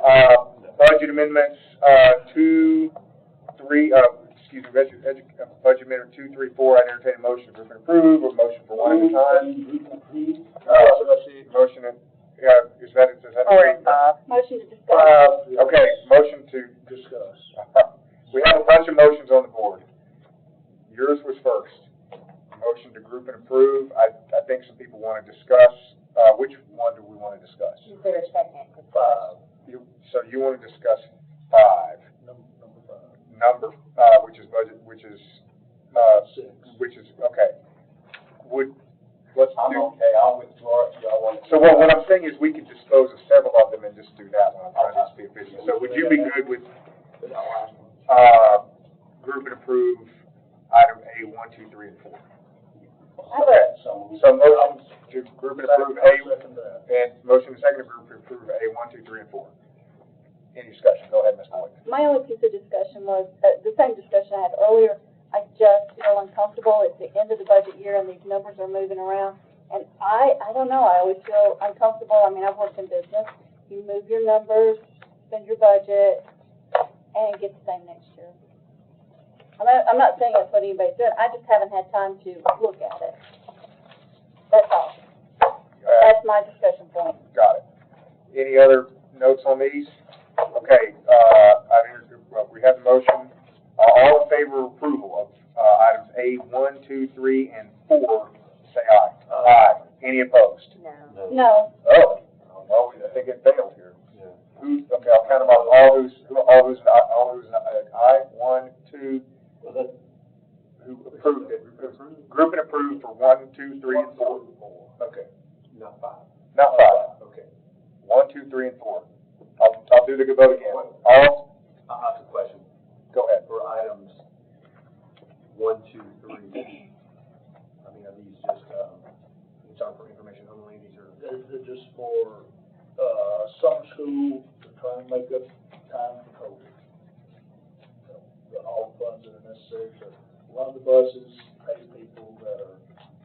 Budget amendments, budget amendment 2, 3, 4, I entertain a motion to approve, or motion for one at a time. Motion, is that Motion to discuss. okay, motion to discuss. We have a bunch of motions on the board. Yours was first. Motion to group and approve. I think some people want to discuss. Which one do we want to discuss? Is there a second? So you want to discuss 5. Number 5, which is budget, which is 6. Which is, okay. Let's do. Okay, I'll withdraw it, y'all want. So what I'm saying is we could dispose of several of them and just do that one. I'm trying to be efficient. So would you be good with, group and approve item A, 1, 2, 3, and 4? Okay. So motion to group and approve A, and motion to second to group and approve A, 1, 2, 3, and 4. Any discussion? Go ahead, Ms. Boyd. My only piece of discussion was, the same discussion I had earlier. I just feel uncomfortable. It's the end of the budget year and these numbers are moving around. And I don't know, I always feel uncomfortable. I mean, I've worked in business. You move your numbers, spend your budget, and get the same next year. I'm not saying that's what anybody's doing. I just haven't had time to look at it. That's all. That's my discussion point. Got it. Any other notes on these? Okay, we have the motion. All in favor of approval of items A, 1, 2, 3, and 4, say aye. Aye. Any opposed? No. No. Oh, well, I think it failed here. Yeah. Okay, I'll count them out. All who's aye. 1, 2. Who approved it? Group and approved for 1, 2, 3, and 4. Okay. Not 5. Not 5. Okay. 1, 2, 3, and 4. I'll do the good vote again. All. I'll ask a question. Go ahead. For items 1, 2, 3, I mean, are these just, these aren't for information only, these are? They're just for, summer school, to try and make up time for COVID. All the funds that are necessary to run the buses, pay people that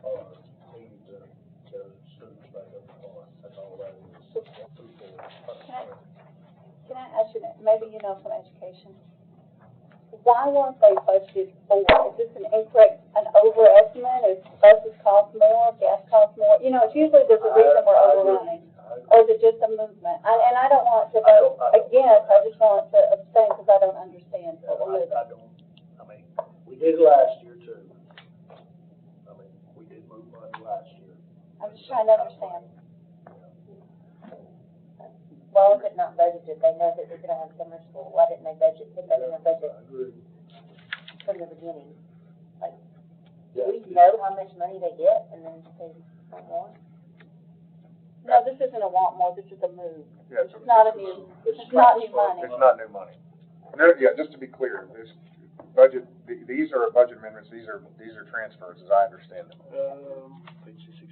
are needing to get students back up the car. That's all that is. Can I ask you, maybe you know from education, why weren't they budgeted for? Is this an overestimate? Is buses cost more, gas costs more? You know, it's usually there's a reason we're overrunning. Or is it just a movement? And I don't want to vote against, I just want to abstain because I don't understand what we're moving. I mean, we did it last year too. I mean, we did move money last year. I'm just trying to understand. Why was it not budgeted? They know that they're going to have summer school. Why didn't they budget, put that in their budget from the beginning? Like, do we know how much money they get and then say want more? No, this isn't a want more, this is a move. Yeah, This is not a new, it's not new money. It's not new money. No, yeah, just to be clear, this budget, these are budget amendments, these are transfers, as I understand them. Page 16.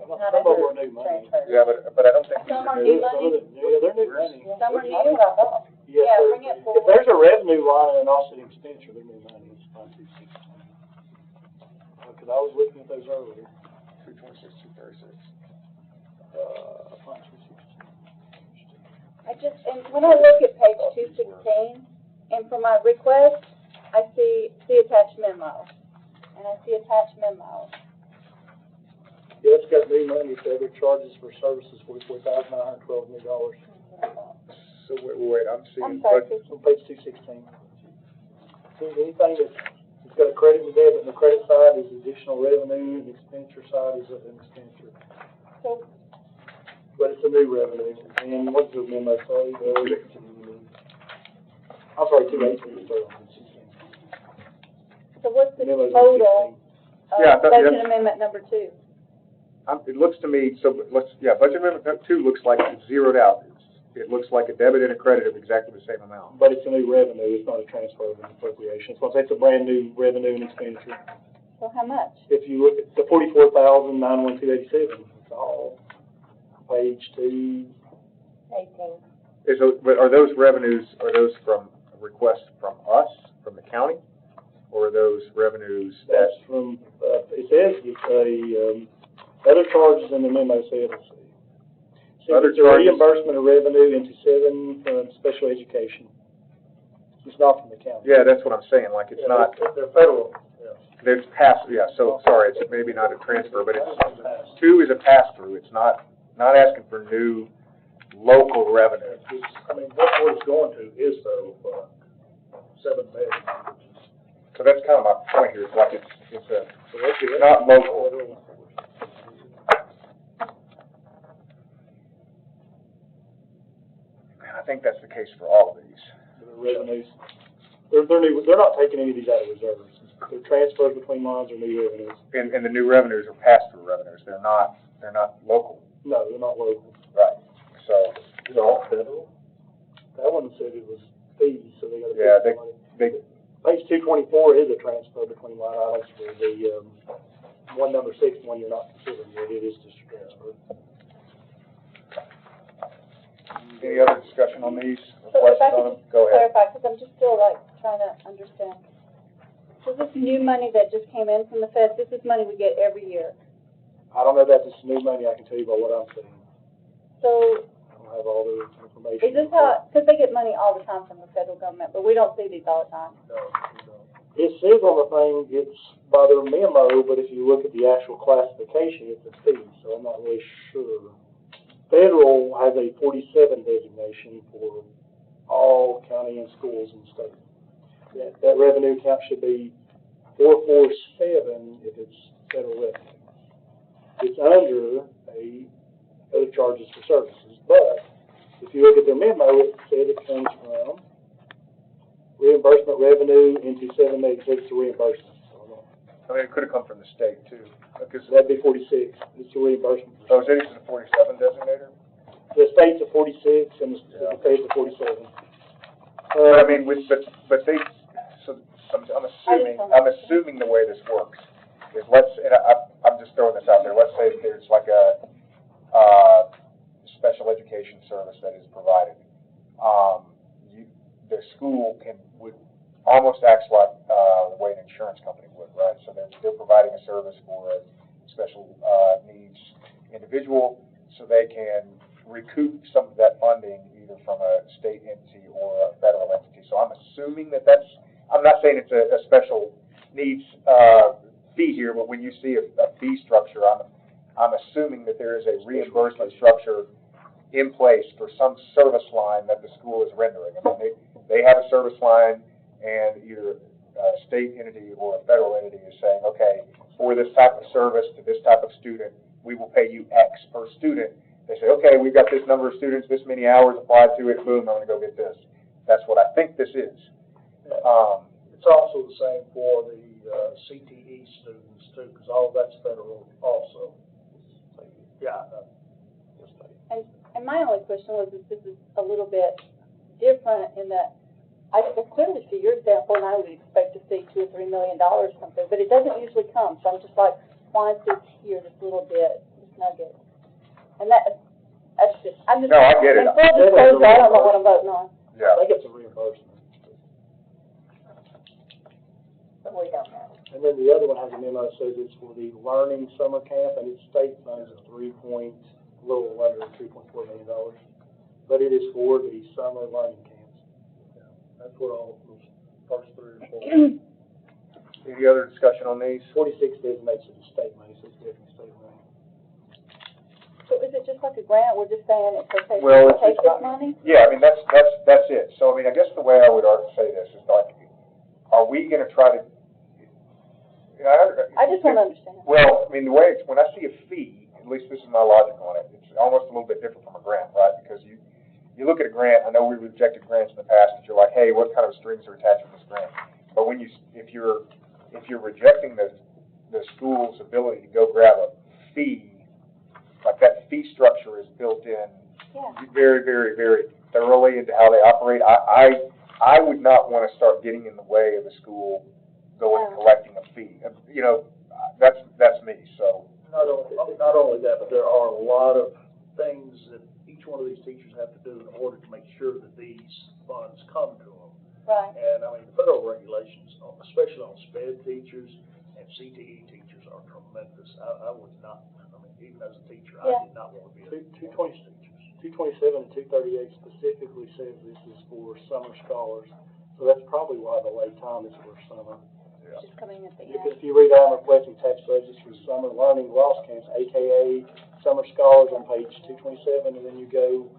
Not Some of them were new money. transfer. Yeah, but I don't think these Some are are new. new money, Yeah, they're new money. some are new. Yes, Yeah, sir. bring it If forward. there's a revenue line and also the expenditure, they're new money, it's 216. Because I was looking at those earlier. 226, 236. 216. And when I look at page 216, and for my request, I see attached memo. And I see attached memo. Yeah, it's got new money, so their charges for services $44,912 new dollars. So wait, I'm seeing. I'm sorry, budget- On page 216. See, anything that's got a credit and debit, and the credit side is additional revenue, and the expenditure side is an expenditure. So, But it's a new revenue, and what's the memo say? I'm sorry, 218, sorry. so what's the Memo's total Yeah, of budget amendment number 2? It looks to me, budget amendment 2 looks like it's zeroed out. It looks like a debit and a credit of exactly the same amount. But it's a new revenue, it's not a transfer of an appropriation. So it's a brand new revenue and expenditure. So how much? If you look at the $44,912.87, it's all page 2. 18. But are those revenues, from a request from us, from the county? Or are those revenues That's from, it says it's other charges in the memo say, let's see. Other It's a charges, reimbursement of revenue into 7 from special education. It's not from the county. yeah, that's what I'm saying, like, it's not, They're federal, yeah. there's yeah, so, sorry, it's maybe not a transfer, but it's, 2 is a pass-through, it's not asking for new local revenue. I mean, what it's going to is federal fund, 7 million, which is. So that's kind of my point here, it's like, it's not local. And I think that's the case for all of these. The revenues. They're not taking any of these out of reserves. They're transfers between lines or new revenues. And the new revenues are pass-through revenues, they're not local. No, they're not local. Right. So, Is it all federal? That one said it was fees, so they gotta yeah, pay some money. Page 224 is a transfer between line items for the, 196 one you're not considering yet. It is just a transfer. any other discussion on these, or So if I questions on could them? Go ahead. clarify, because I'm just still like trying to understand. So this new money that just came in from the feds, this is money we get every year. I don't know that this is new money. I can tell you by what I'm seeing. So I don't have all the information. is this how, because they get money all the time from the federal government, but we don't see these all the time. No, we don't. It says on the thing it's by their memo, but if you look at the actual classification, it's a fee, so I'm not really sure. Federal has a 47 designation for all county and schools in the state. That revenue count should be 447 if it's federal revenue. It's under other charges for services, but if you look at their memo, it said it comes from reimbursement revenue into 786 to reimbursement. So, I mean, it could have come from the state too, because, that'd be 46. It's a reimbursement. oh, is it a 47 designator? The state's a 46 and the state's a 47. But I mean, but they, so, I'm assuming the way this works is and I'm just throwing this out there, let's say there's like a, special education service that is provided. The school would almost act like, the way an insurance company would, right? So they're providing a service for a special, needs individual, so they can recoup some of that funding either from a state entity or a federal entity. So I'm assuming I'm not saying it's a special needs, fee here, but when you see a fee structure, I'm assuming that there is a reimbursement structure in place for some service line that the school is rendering. I mean, they have a service line, and either a state entity or a federal entity is saying, okay, for this type of service to this type of student, we will pay you X per student. They say, okay, we've got this number of students, this many hours applied to it, boom, I'm gonna go get this. That's what I think this is. It's also the same for the CTE students too, because all of that's federal also. Yeah. And my only question was if this is a little bit different in that I can clearly see your example, and I would expect to see $2 or $3 million or something, but it doesn't usually come. So I'm just like, why is this here, this little bit, this nugget? And that's just, I'm just. No, I get it. And full disclosure, I don't know what I'm voting on. Yeah. I think it's a reimbursement. But we don't know. And then the other one has a memo that says it's for the learning summer camp, and it's state funds of a little under $3.4 million. But it is for the summer learning camps. Yeah, that's what all those first 3 or 4. Any other discussion on these? 46 designates it as state money, so it's definitely state money. So is it just like a grant, we're just saying it's okay Well, to take it's this not- money? Yeah, I mean, that's it. So, I mean, I guess the way I would say this is like, are we gonna try to, I just want to understand. well, I mean, the way when I see a fee, at least this is my logic on it, it's almost a little bit different from a grant, right? Because you look at a grant, I know we rejected grants in the past, but you're like, hey, what kind of strings are attached to this grant? But when if you're rejecting the school's ability to go grab a fee, like that fee structure is built in very, very, very thoroughly into how they operate. I would not want to start getting in the way of the school going and collecting a fee. You know, that's me. So Not only that, but there are a lot of things that each one of these teachers have to do in order to make sure that these funds come to them. Right. And I mean, the federal regulations, especially on SPED teachers and CTE teachers, are tremendous. I would not, I mean, even as a teacher, I did not want to be a 220 teachers. 227 and 238 specifically says this is for summer scholars, so that's probably why the late time is for summer. Just coming at the Because end. if you read item requesting tax budgets for summer learning loss camps, AKA summer scholars on page 227, and then you go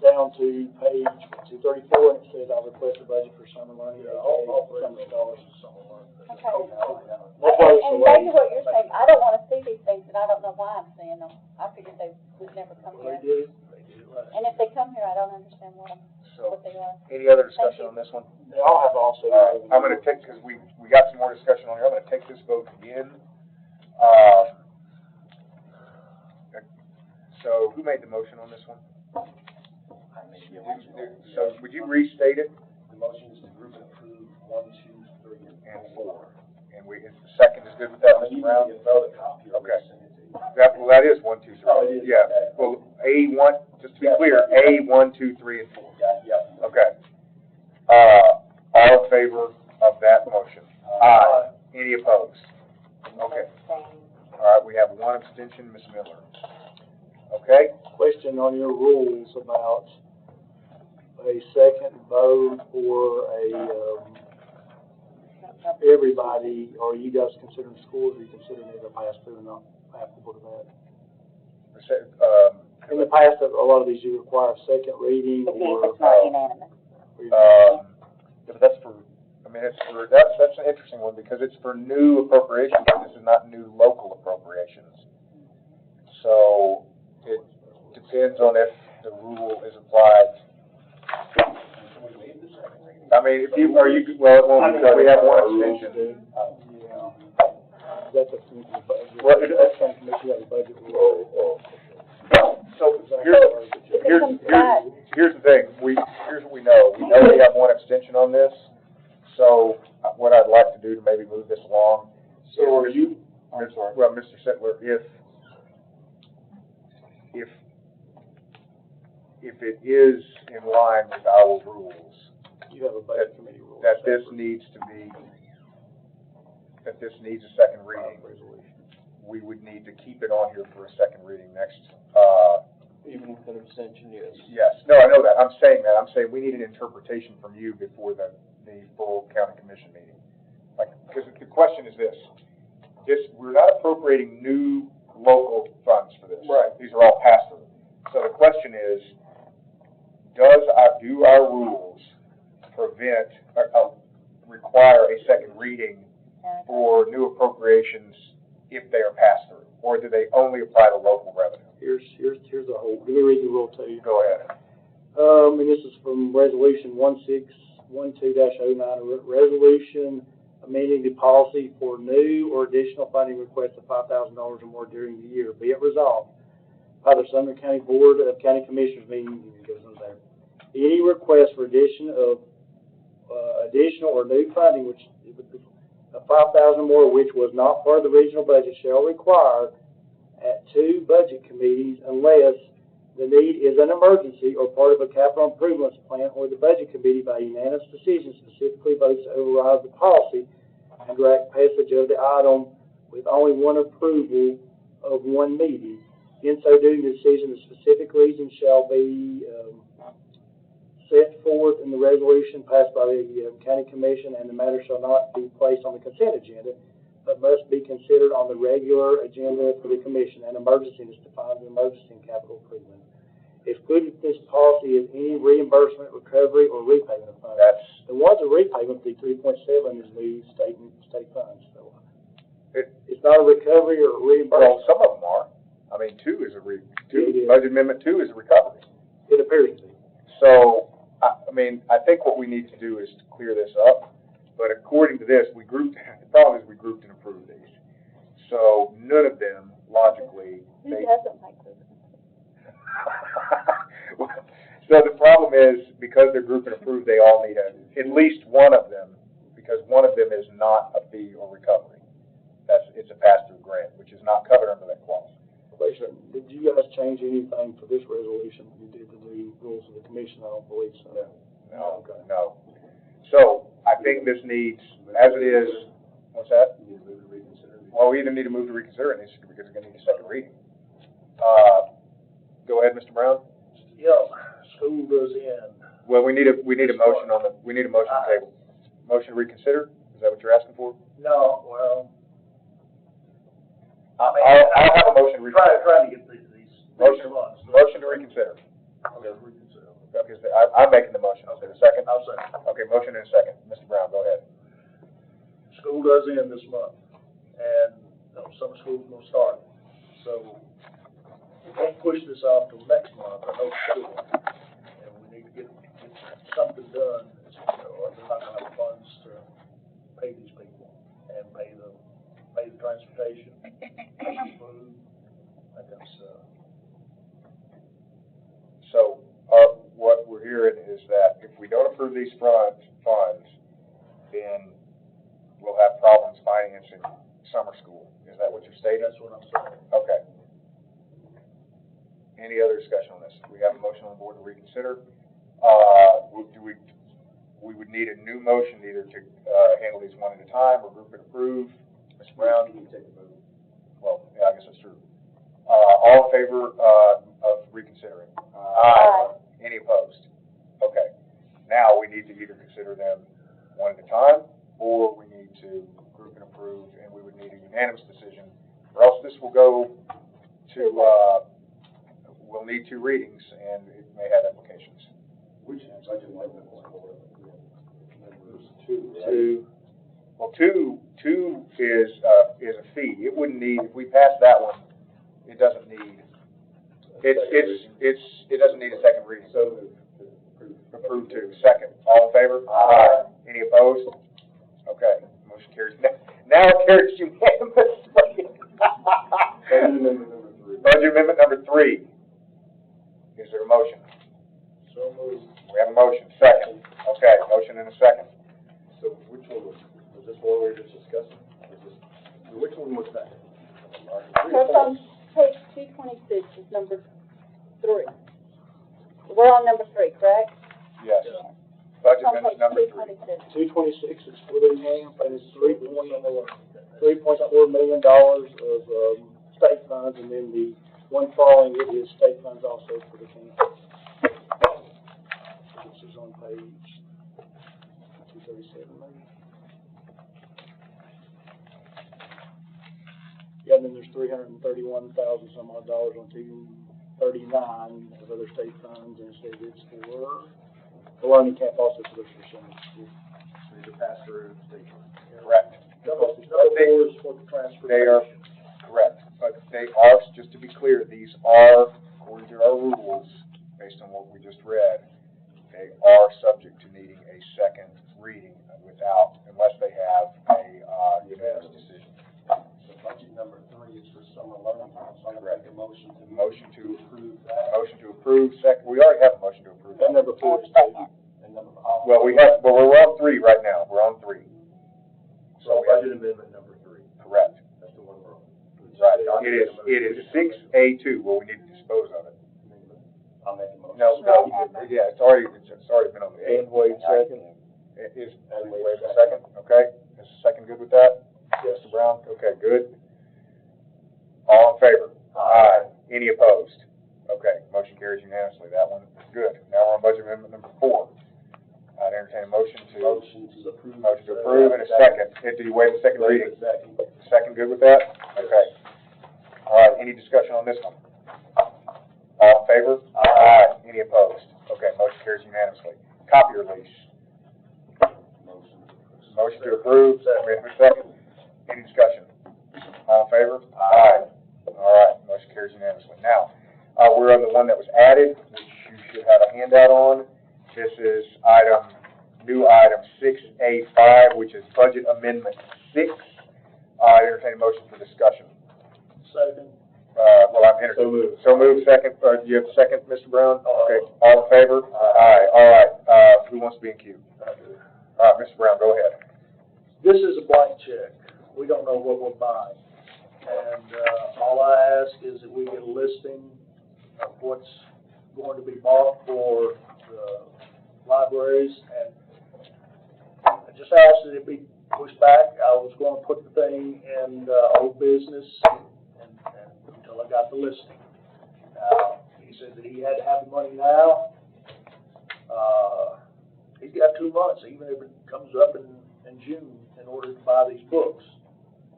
down to page 234, and it says, I request a budget for summer learning, AKA summer scholars. Okay. That's why it's And delayed. maybe what you're saying, I don't wanna see these things, and I don't know why I'm seeing them. I figured they would never come here. They did last. And if they come here, I don't understand what So, they are. any other discussion on this one? They all have also. All right, I'm gonna take, because we got some more discussion on here, I'm gonna take this vote again. So, who made the motion on this one? So, would you restate it? The motion is to group and approve 1, 2, 3, And 4. And the second is good with that, Mr. Brown? Another copy. Okay. That is 1, 2, 3. Oh, it is? Yeah, Okay. well, A1, just to be clear, A1, 2, 3, and 4. Yeah. Okay. All in favor of that motion? Aye. Any opposed? Okay. All right, we have one abstention, Ms. Miller. Okay? Question on your rules about a second vote or everybody, or are you guys considering schools, or are you considering it a pass-through and not applicable to that? In the past, a lot of these you require a second reading If or. it's not unanimous. But that's for, I mean, that's an interesting one, because it's for new appropriations, but this is not new local appropriations. So, it depends on if the rule is applied. I mean, it won't, because we have one abstention. That's a, Well, that's kind of commission, you have a budget rule. So, here's the thing, here's what we know we have one abstention on this, so what I'd like to do to maybe move this along. So are you, I'm sorry. Well, Mr. Sittler, if it is in line with our rules, you have a budget committee rule. that this needs a second reading, we would need to keep it on here for a second reading next, Even with an abstention, yes. yes, no, I know that, I'm saying we need an interpretation from you before the full county commission meeting. Like, because the question is this, we're not appropriating new local funds for this. Right. These are all pass-through. So the question is, do our rules require a second reading for new appropriations if they are pass-through, or do they only apply to local revenue? Here's the whole, let me read the rule to you. Go ahead. And this is from Resolution 1612-09, a resolution amending the policy for new or additional funding requests of $5,000 or more during the year. Be it resolved by the Sumner County Board of County Commissioners meeting, there. Any request for additional or new funding, which of $5,000 or more, which was not part of the regional budget, shall require at 2 budget committees unless the need is an emergency or part of a capital improvements plan, or the budget committee by unanimous decision specifically votes to override the policy and direct passage of the item with only one approval of one meeting. In so doing, the decision, the specific reason shall be set forth in the resolution passed by the county commission, and the matter shall not be placed on the consent agenda, but must be considered on the regular agenda for the commission. An emergency is defined as emergency and capital improvement. Excluded this policy is any reimbursement, recovery, or repayment of funds. The ones that repayment, the 3.7 is new state funds. So it's not a recovery or a reimbursement. Well, some of them are. I mean, Budget Amendment 2 is a recovery. It appears to be. So, I think what we need to do is to clear this up, but according to this, the problem is we grouped and approved these. So, none of them, logically, Who doesn't like this? So the problem is, because they're grouped and approved, they all need at least one of them, because one of them is not a fee or recovery. It's a pass-through grant, which is not covered under that clause. Did you guys change anything for this resolution? You did the new rules of the commission? I don't believe so. No. No. So, I think this needs, as it is, what's that? You need to move to reconsider. Well, we either need to move to reconsider it, because we're going to need a second reading. Go ahead, Mr. Brown. Just to you know, school does end. Well, we need a motion on the table. Motion to reconsider, is that what you're asking for? No, well, I'll have a motion to reconsider. trying to get these Motion to reconsider. Okay, reconsider. Okay, so I'm making the motion, is there a second? I'll second. Okay, motion and a second, Mr. Brown, go ahead. School does end this month, and, you know, summer school's gonna start, so we can't push this off till next month, I know school. And we need to get something done, or they're not gonna have funds to pay these people, and pay the transportation, pay the food, that kind of stuff. So, what we're hearing is that if we don't approve these funds, then we'll have problems financing summer school. Is that what you're stating? That's what I'm saying. Okay. Any other discussion on this? We have a motion on the board to reconsider. We would need a new motion either to, handle these one at a time or group and approve. Mr. Brown? Can you take the vote? Well, yeah, I guess that's true. All in favor, of reconsidering? Aye. Any opposed? Okay. Now we need to either consider them one at a time, or we need to group and approve, and we would need a unanimous decision, or else this will go to, we'll need 2 readings, and it may have implications. Which budget amendment was for? Numbers 2, right? 2, well, 2 is a fee. It wouldn't need, if we pass that one, it doesn't need, it doesn't need a second reading. So moved. Approved 2. Second. All in favor? Aye. Any opposed? Okay, motion carries. Now it carries unanimously. Budget amendment number 3. Budget amendment number 3. Is there a motion? So moved. We have a motion. Second. Okay, motion and a second. So which one was this one we were just discussing? Which one was that? That's on page 226 is number 3. We're on number 3, correct? Yes. Budget It's on amendment page number 3. 226. 226 is for the ramp, and it's $3.4 million of, state funds, and then the one following it is state funds also for the camp. This is on page 237, maybe. Yeah, and then there's $331,000 some odd dollars on 239 of other state funds, and it says it's for the learning camp also for the summer school. So these are passed through state. Correct. Number 4 is for the transportation. They are correct, but they are, just to be clear, these are, according to our rules, based on what we just read, they are subject to needing a second reading unless they have a, unanimous decision. So budget number 3 is for summer learning camp, so I'm gonna make a motion to approve that. Motion to approve, second, we already have a motion to approve. And number 4 is taken. And number, Well, we're on 3 right now, we're on 3. so we have- budget amendment number 3, Correct. that's the one we're on. Right, it is 6A2, well, we need to dispose of it. I'll make a motion. No, yeah, it's already been on the. And Wade second. Is Wade the second, okay? Is the second good with that? Yes. Mr. Brown, okay, good. All in favor? Aye. Any opposed? Okay, motion carries unanimously, that one is good. Now we're on budget amendment number 4. I'd entertain a motion to. Motion to approve. Motion to approve and a second. Do you waive the second reading? Second. Second good with that? Okay. All right, any discussion on this one? All in favor? Aye. Any opposed? Okay, motion carries unanimously. Copier lease. Motion to approve, we have a second. Any discussion? All in favor? Aye. All right, motion carries unanimously. Now, we're on the one that was added, which you should have a handout on. This is new item 6A5, which is budget amendment 6. Entertain a motion for discussion. Second. Well, I'm entertaining. So moved, second, do you have a second, Mr. Brown? Okay, all in favor? Aye, all right, who wants to be in queue? All right, Mr. Brown, go ahead. This is a blank check. We don't know what we're buying. And, all I ask is that we get a listing of what's going to be bought for the libraries, and I just asked that it be pushed back. I was going to put the thing in, old business and until I got the listing. Now, he said that he had to have the money now. He's got 2 months, even if it comes up in June, in order to buy these books.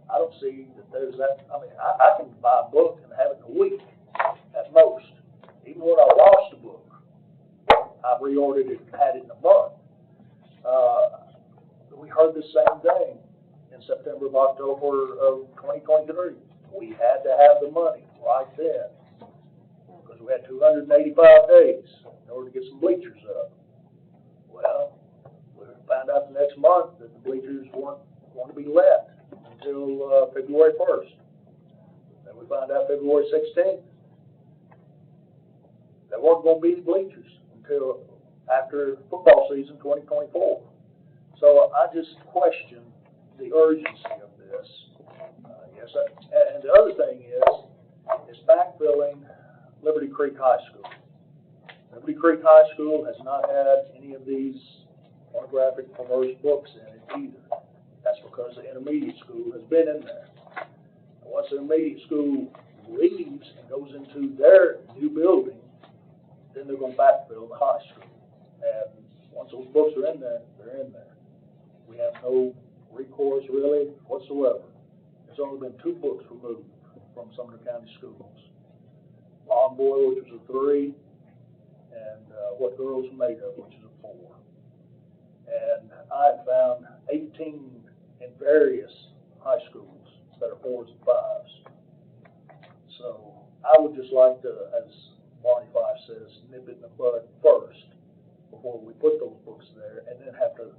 I don't see that there's that, I mean, I can buy a book and have it in a week at most. Even when I lost a book, I reordered it and had it in a month. We heard the same thing in September, October of 2023. We had to have the money right then, because we had 285 days in order to get some bleachers up. Well, we found out the next month that the bleachers weren't going to be let until February 1st. Then we found out February 16th. There weren't going to be any bleachers until after football season 2024. So I just question the urgency of this. And the other thing is backfilling Liberty Creek High School. Liberty Creek High School has not had any of these pornographic, perverse books in it either. That's because the intermediate school has been in there. And once the intermediate school leaves and goes into their new building, then they're going to backfill the high school. And once those books are in there, they're in there. We have no recourse really whatsoever. There's only been 2 books removed from Sumner County schools. Lawn Boy, which was a 3, and What Girls Are Made Of, which is a 4. And I have found 18 in various high schools that are 4s and 5s. So I would just like to, as Barney Fife says, nip it in the bud first before we put those books there, and then have to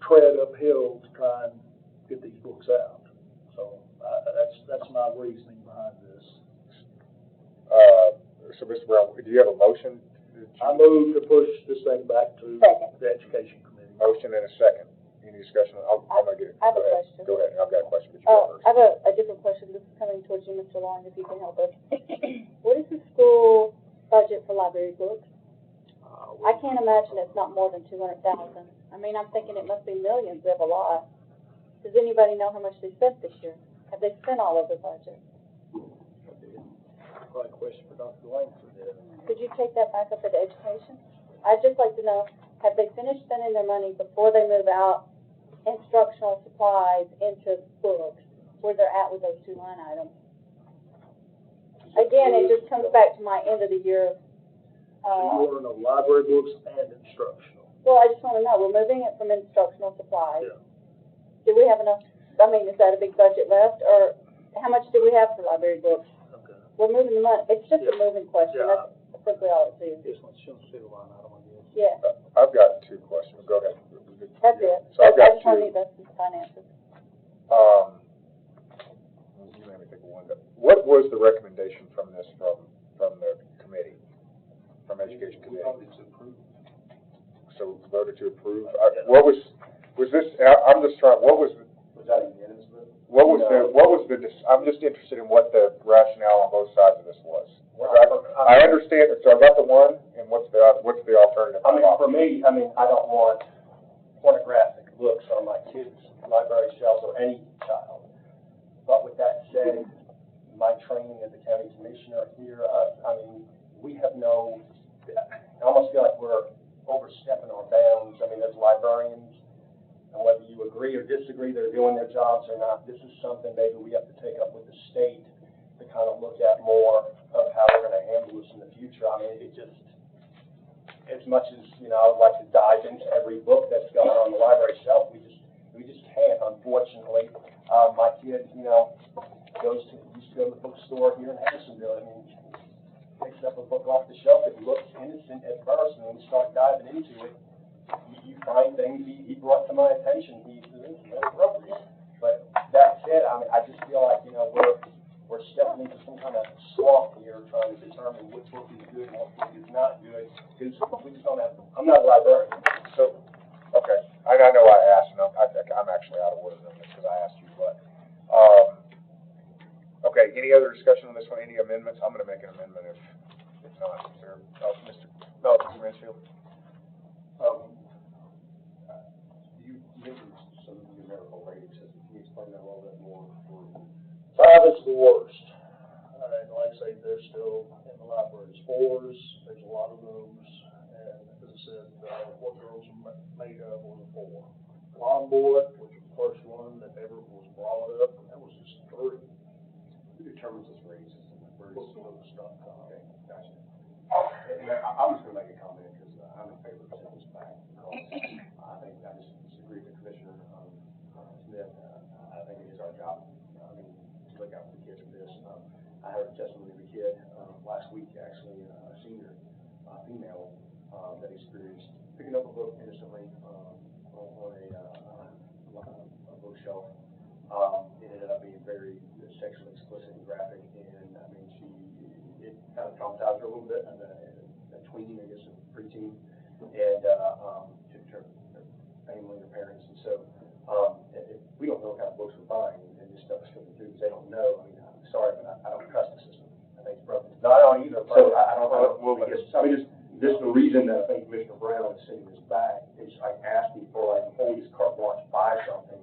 tread uphill to try and get these books out. So that's my reasoning behind this. So Mr. Brown, do you have a motion? I move to push this thing back to the Education Committee. Motion and a second. Any discussion? I'm gonna get it. I have a question. Go ahead. I've got a question, but you go first. I have a different question. This is coming towards you, Mr. Long, if you can help us. What is the school budget for library books? I can't imagine it's not more than 200,000. I mean, I'm thinking it must be millions. They have a lot. Does anybody know how much they spent this year? Have they spent all of their budget? Probably a question for Dr. Langford. Could you take that back up at education? I'd just like to know, have they finished spending their money before they move out instructional supplies into books, where they're at with those 2 line items? Again, it just comes back to my end of the year. So you want to know library books and instructional? Well, I just want to know, we're moving it from instructional supplies. Yeah. Do we have enough, I mean, is that a big budget left, or how much do we have for library books? Okay. We're moving the money, it's just a moving question, Yeah. that's simply all it is. This one shouldn't see the line item, I guess. Yeah, I've got 2 questions. Go ahead. that's it. So I've got I just want to 2. need that's the finances. You made me think of one. What was the recommendation from this, from the committee, from Education Committee? So voted to approve. What was this? I'm just trying. What was that unanimous? What was the? I'm just interested in what the rationale on both sides of this was. I understand. So I got the one, and what's the alternative? I mean, for me, I don't want pornographic books on my kids' library shelves or any child. But with that said, my training as a county commissioner here, we have no, I almost feel like we're overstepping our bounds. I mean, there's librarians, and whether you agree or disagree they're doing their jobs or not, this is something maybe we have to take up with the state to kind of look at more of how we're going to handle this in the future. I mean, it just, as much as, I would like to dive into every book that's going on the library shelf, we just can't, unfortunately. My kid, used to go to the bookstore here in Hendersonville, and he picks up a book off the shelf that looks innocent at first, and when we start diving into it, you find things he brought to my attention. This is inappropriate. But that said, I just feel like, we're stepping into some kind of swamp here, trying to determine which book is good and what book is not good, because we just don't have, I'm not a librarian. So, okay, I know I asked, and I'm actually out of order on this because I asked you, but, okay, any other discussion on this one, any amendments? I'm going to make an amendment if not. Is there, Mr. Mansfield? You mentioned some numerical rating systems. Can you explain that a little bit more? 5 is the worst. And like I say, they're still in the library. made of was 4. Lawn Boy, which was the first one that ever was brought up, and that was just 3. Who determines this rating system? Where Books does, of the stock okay, company. gotcha. And I'm just gonna make a comment, because I'm in favor of sending this back, because I think, I just disagree with Commissioner, Smith. I think it is our job, to look out for the kids in this. I heard a testimony of a kid, last week, actually, a senior, female, that experienced picking up a book innocently, on a bookshelf. It ended up being very sexually explicit and graphic, and it kind of traumatized her a little bit as a tween, I guess, a preteen, and to her family, her parents, and so we don't know what kind of books we're buying, and this stuff is coming through because they don't know. I'm sorry, but I don't trust the system. I think it's broken. No, I don't either. So I don't. This is the reason that I think Commissioner Brown is sending this back, is like asking for, like, before we just carte blanche buy something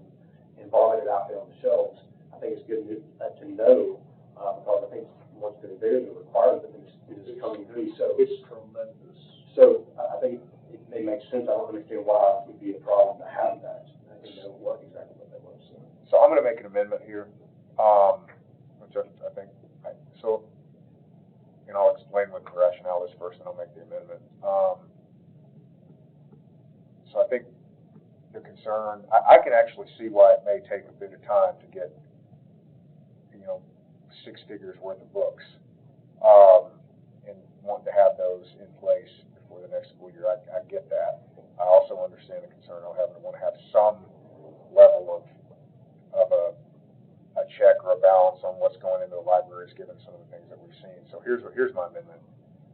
and vomit it out there on the shelves. I think it's good to know, because I think once there's a requirement that it is coming through, so. It's tremendous. So I think it makes sense. I don't understand why it would be a problem to have that. I think they don't work exactly what they want to see. So I'm gonna make an amendment here, which I think, and I'll explain what the rationale is first, and I'll make the amendment. So I think the concern, I can actually see why it may take a bit of time to get, 6 figures worth of books, and want to have those in place before the next school year. I get that. I also understand the concern of having to want to have some level of a check or a balance on what's going into the libraries, given some of the things that we've seen. So here's my amendment.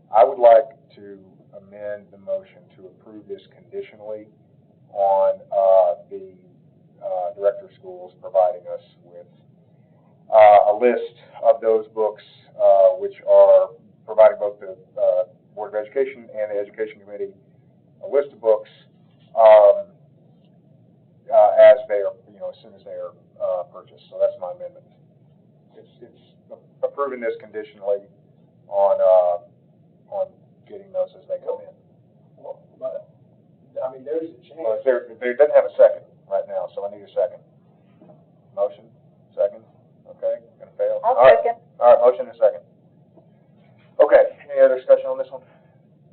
I would like to amend the motion to approve this conditionally on the director of schools providing us with a list of those books, which are providing both the Board of Education and the Education Committee a list of books as they are, as soon as they are purchased. So that's my amendment. It's approving this conditionally on getting those as they come in. Well, but, there's a chance. Well, there doesn't have a second right now, so I need a second. Motion, second, okay, gonna fail. I'll All right. second. All right, motion and second. Okay, any other discussion on this one?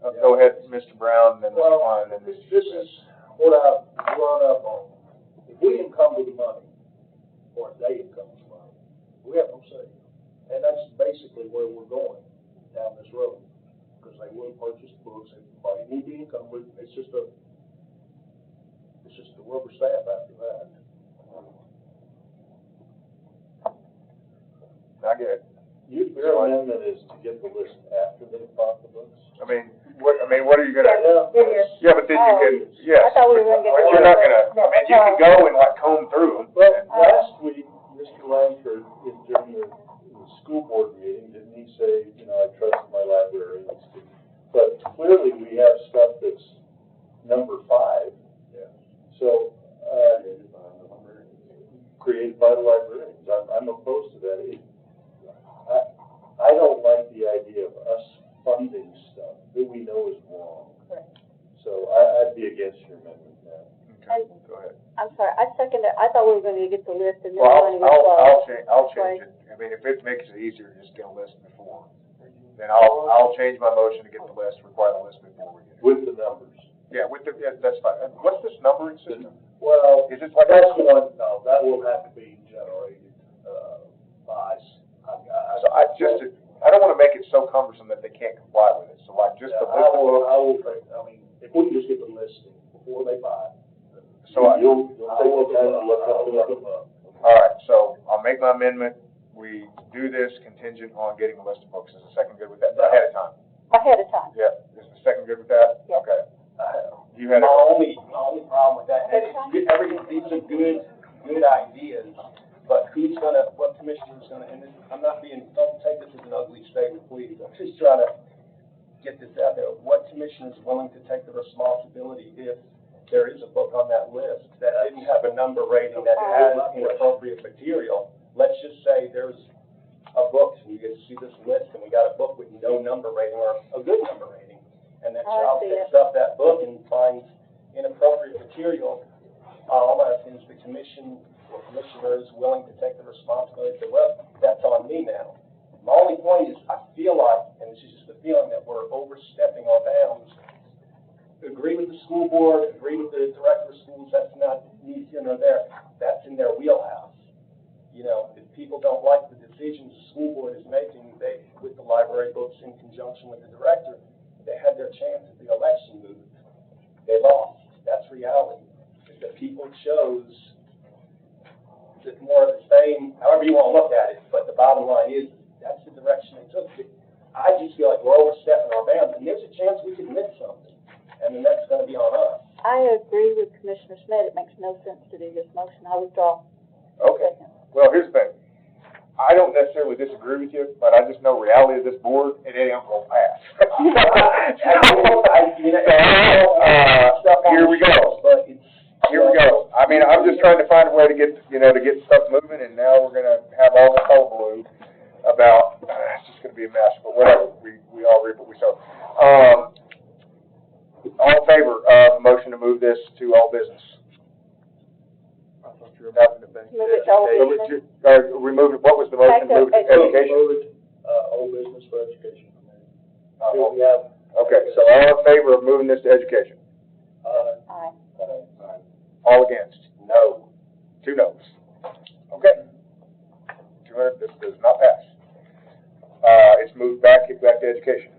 Go ahead, Mr. Brown, then Mr. Well, Klein, then Mr. this Smith. is what I've run up on. If we encumber the money, or if they encumber the money, we have no say. And that's basically where we're going down this road, because they will purchase the books, everybody need to encumber it. It's just a rubber stamp after that. I get it. Your amendment is to get the list after they've bought the books? What are you gonna? Yeah, but then you can, yes. I thought we were gonna get. But you're not gonna, you can go and comb through them. Well, last week, Mr. Langford, during the school board meeting, didn't he say, I trust my librarians to, but clearly we have stuff that's number 5. Yeah. So, created by the librarians. I'm opposed to that. I don't like the idea of us funding stuff that we know is wrong. Right. So I'd be against your amendment now. Okay, go ahead. I'm sorry, I second it. I thought we were gonna get the list and then Well, the money was I'll change it. If it makes it easier to just get a list before, then I'll change my motion to get the list, require the list before we get it. With the numbers. Yeah, that's fine. And what's this numbering system? Well, Is it like that's one, no, that will have to be generated, by, So I don't wanna make it so cumbersome that they can't comply with it. So the list of I books. will think, if we can just get the listing before they buy it. So You'll take the time to look them up. all right, so I'll make my amendment. We do this contingent on getting a list of books. Is the second good with that? Ahead of time? ahead of time. Yeah, is the second good with that? Yes. Okay. You had My it. only problem with that, and these are good ideas, but what commissioner's gonna, and I'm not don't take this as an ugly statement, please, I'm just trying to get this out there. What commissioner is willing to take the responsibility if there is a book on that list that didn't have a number rating, that has inappropriate material? Let's just say there's a book, and you get to see this list, and we got a book with no number rating, or a good number rating, and that child picks up that book and finds inappropriate material, all I'm asking is the commission or commissioner is willing to take the responsibility and say, well, that's on me now. My only point is, I feel like, and this is just a feeling, that we're overstepping our bounds. Agree with the school board, agree with the director of schools, that's not neither here nor there. That's in their wheelhouse. You know, if people don't like the decisions the school board is making, they, with the library books in conjunction with the director, they had their chance at the election moved. They lost. That's reality. The people chose more of the same, however you want to look at it, but the bottom line is, that's the direction they took. I just feel like we're overstepping our bounds, and there's a chance we could miss something, and then that's going to be on us. I agree with Commissioner Smith. It makes no sense to do this motion. I withdraw. Okay, well, here's the thing. I don't necessarily disagree with you, but I just know reality of this board, and it ain't gonna pass. Here we go. Here we go. I mean, I'm just trying to find a way to get, to get stuff moving, and now we're gonna have all this hullabaloo about, it's just gonna be a mess, but whatever, we all reap what we sow. All in favor of the motion to move this to all business? I thought you were moving it back. Move it to all business. Remove it, what was the motion, move it to education? Old business for education. Okay, so all in favor of moving this to education? Aye. All against? No. 2 noes. Okay. 200, this does not pass. It's moved back to education.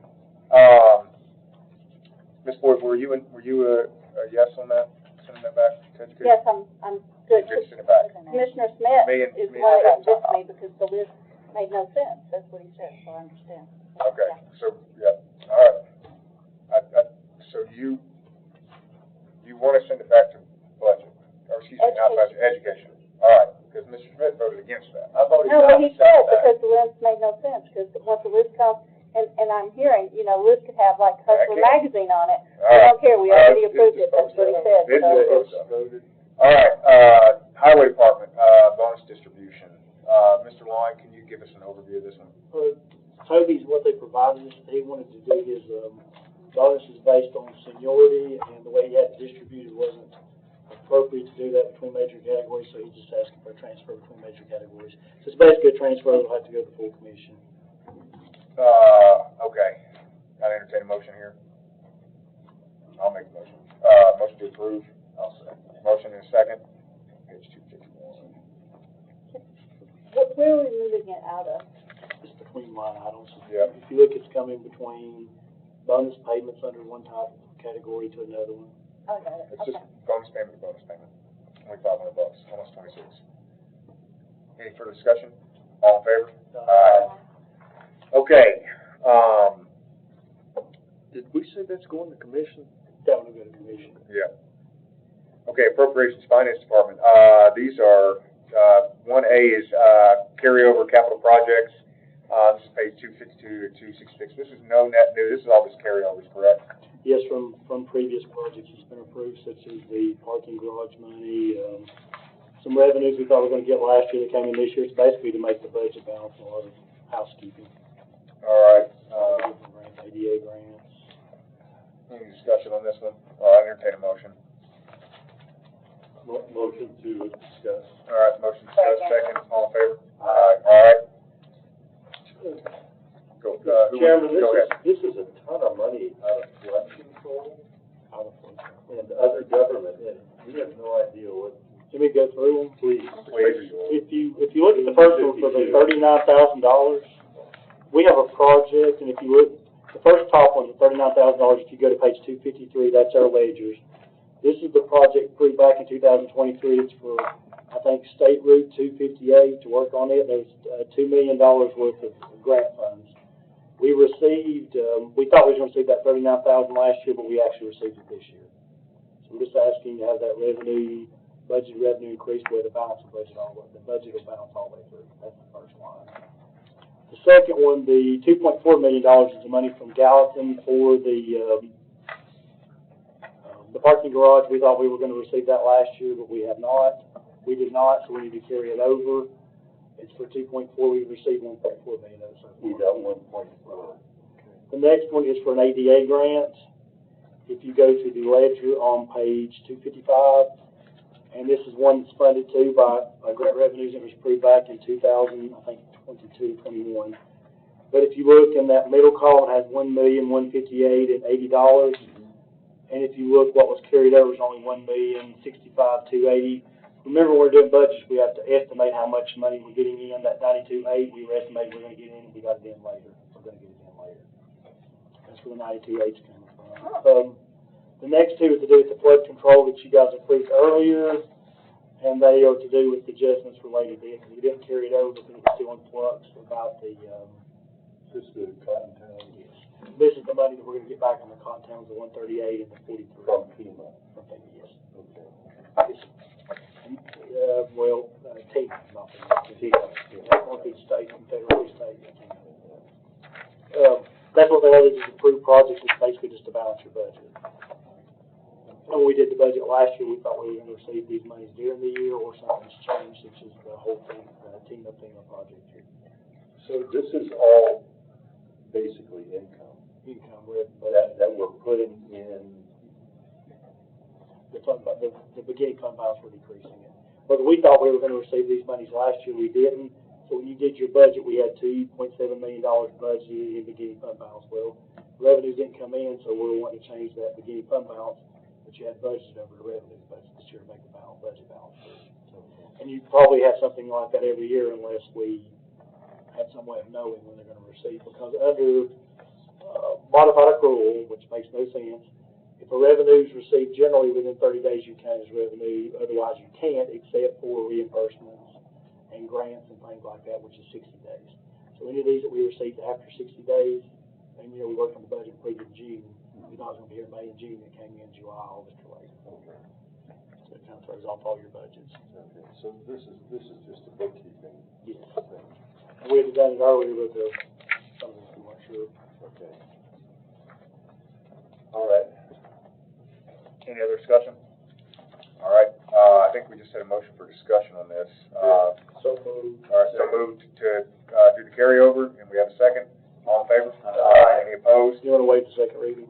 Ms. Boyd, were you a yes on that, sending that back to education? Yes, I'm good. Just send it back. Commissioner Smith Me and- is me one that and- convinced me because the list made no sense. That's what he said, so I understand. Okay, Yeah. so, yeah, all right. So you want to send it back to budget, or excuse me, not budget, education. All right, because Mr. Smith voted against that. I voted No, not what he to send said, it back. because the list made no sense, because once the list comes, and I'm hearing, list could have like Hustler magazine on it. All We right. don't care, we already approved it, that's what he said. This So- is voted. All right, highway department, bonus distribution. Mr. Long, can you give us an overview of this one? Toby's what they provided us, he wanted to do his, bonuses based on seniority, and the way he had it distributed wasn't appropriate to do that between major categories, so he just asked for a transfer between major categories. So it's basically a transfer that'll have to go to the full commission. Okay. I'll entertain a motion here. I'll make a motion. Motion to approve. I'll second. Motion and a second. Page 251. Where are we moving it out of? It's between line items. Yep. If you look, it's coming between bonus payments under one type of category to another one. Oh, got it, It's okay. just bonus payment to bonus payment. $2,500, almost 26. Any further discussion? All in favor? Aye. Okay, Did we say that's going to commission? That one will go to commission. yeah. Okay, appropriations finance department, these are, 1A is, carryover capital projects. This is page 252 to 266. This is no net new, this is all just carryovers, correct? Yes, from previous projects that's been approved, such as the parking garage money, some revenues we thought we were gonna get last year that came in this year. It's basically to make the budget balance and a lot of housekeeping. All right, Different grants, ADA grants. any discussion on this one? I entertain a motion. Motion to discuss. All right, motion discussed, second, all in favor? Aye. All right. Go, Chairman, go ahead. this is a ton of money out of flood control and other government, and we have no idea what. Let me go through them. Please. If you look at the first one for the $39,000, we have a project, and if you look, the first top one, the $39,000, if you go to page 253, that's our ledgers. This is the project approved back in 2023. It's for, I think, State Route 258 to work on it. There's $2 million worth of grant funds. We received, we thought we was going to receive that $39,000 last year, but we actually received it this year. So I'm just asking to have that budget revenue increase where the balance will budget all the way, the budget will balance all the way through. That's the first line. The second one, the $2.4 million is the money from Gallatin for the parking garage. We thought we were going to receive that last year, but we have not. We did not, so we need to carry it over. It's for 2.4. We received 1.4 million of it so far. We got 1.4. The next one is for an ADA grant. if you go to the ledger on page 255, and this is one that's funded too by grant revenues that was approved back in 2000, I think 22, 21. But if you look in that middle column, it has $1,158,080. And if you look, what was carried over is only $1,065,280. Remember, when we're doing budgets, we have to estimate how much money we're getting in. That 92.8 we were estimating we're going to get in, we got it in later. We're going to get it in later. That's where the 92.8's coming from. The next two is to do with the flood control that you guys approved earlier, and they are to do with the adjustments related to it. We didn't carry it over because it was still in flux about the, This is the cotton town. yes. This is the money that we're going to get back from the cotton towns, the 138 and the 43. From FEMA. From FEMA, yes. Okay. TEMA, not FEMA. That won't be state and federal state. That's what they always just approve projects, it's basically just to balance your budget. When we did the budget last year, we thought we were going to receive these monies during the year, or something's changed, which is the whole thing, FEMA project here. So this is all basically income that we're putting in. The beginning fund balance, we're decreasing it. But we thought we were going to receive these monies last year, we didn't. So when you did your budget, we had $2.7 million budgeted in beginning fund balance. Well, revenues didn't come in, so we were wanting to change that beginning fund balance, but you had budgeted over the revenues budget this year to make the budget balance. So, and you probably have something like that every year unless we had some way of knowing when they're going to receive, because under modified accrual, which makes no sense, if a revenue is received generally within 30 days, you count as revenue. Otherwise, you can't, except for reimbursements and grants and things like that, which is 60 days. So any of these that we received after 60 days, and we worked on the budget approved in June, we thought it was going to be here in May and June, it came in July, August, or later. Okay. So it kind of throws off all your budgets. Okay. So this is just a bookkeeping. Yes. thing. We had done it earlier, but some of us we weren't sure. Okay. All right. Any other discussion? All right, I think we just had a motion for discussion on this. So moved. All right, so moved to do the carryover, and we have a second. All in favor? Any opposed? You want to wait the second reading?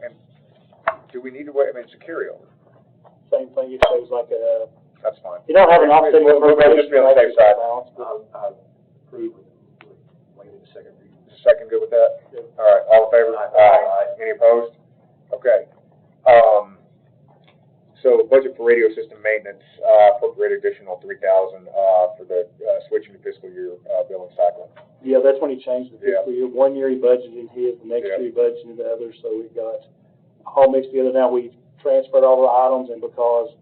And do we need to wait? I mean, it's a carryover. Same thing, it shows like a, That's fine. you don't have an offsetting We'll just be on the safe side. balance, but I approve with waiting the second reading. Second, good with that? Yeah. All right, all in favor? Aye. Any opposed? Okay. So budget for radio system maintenance, appropriate additional $3,000, for the, switching to fiscal year, billing cycle. yeah, that's when he changed the Yeah. fiscal year. 1 year he budgeted in his, the next Yeah. year he budgeted in the other, so we've got all mixed together now. We've transferred all the items, and because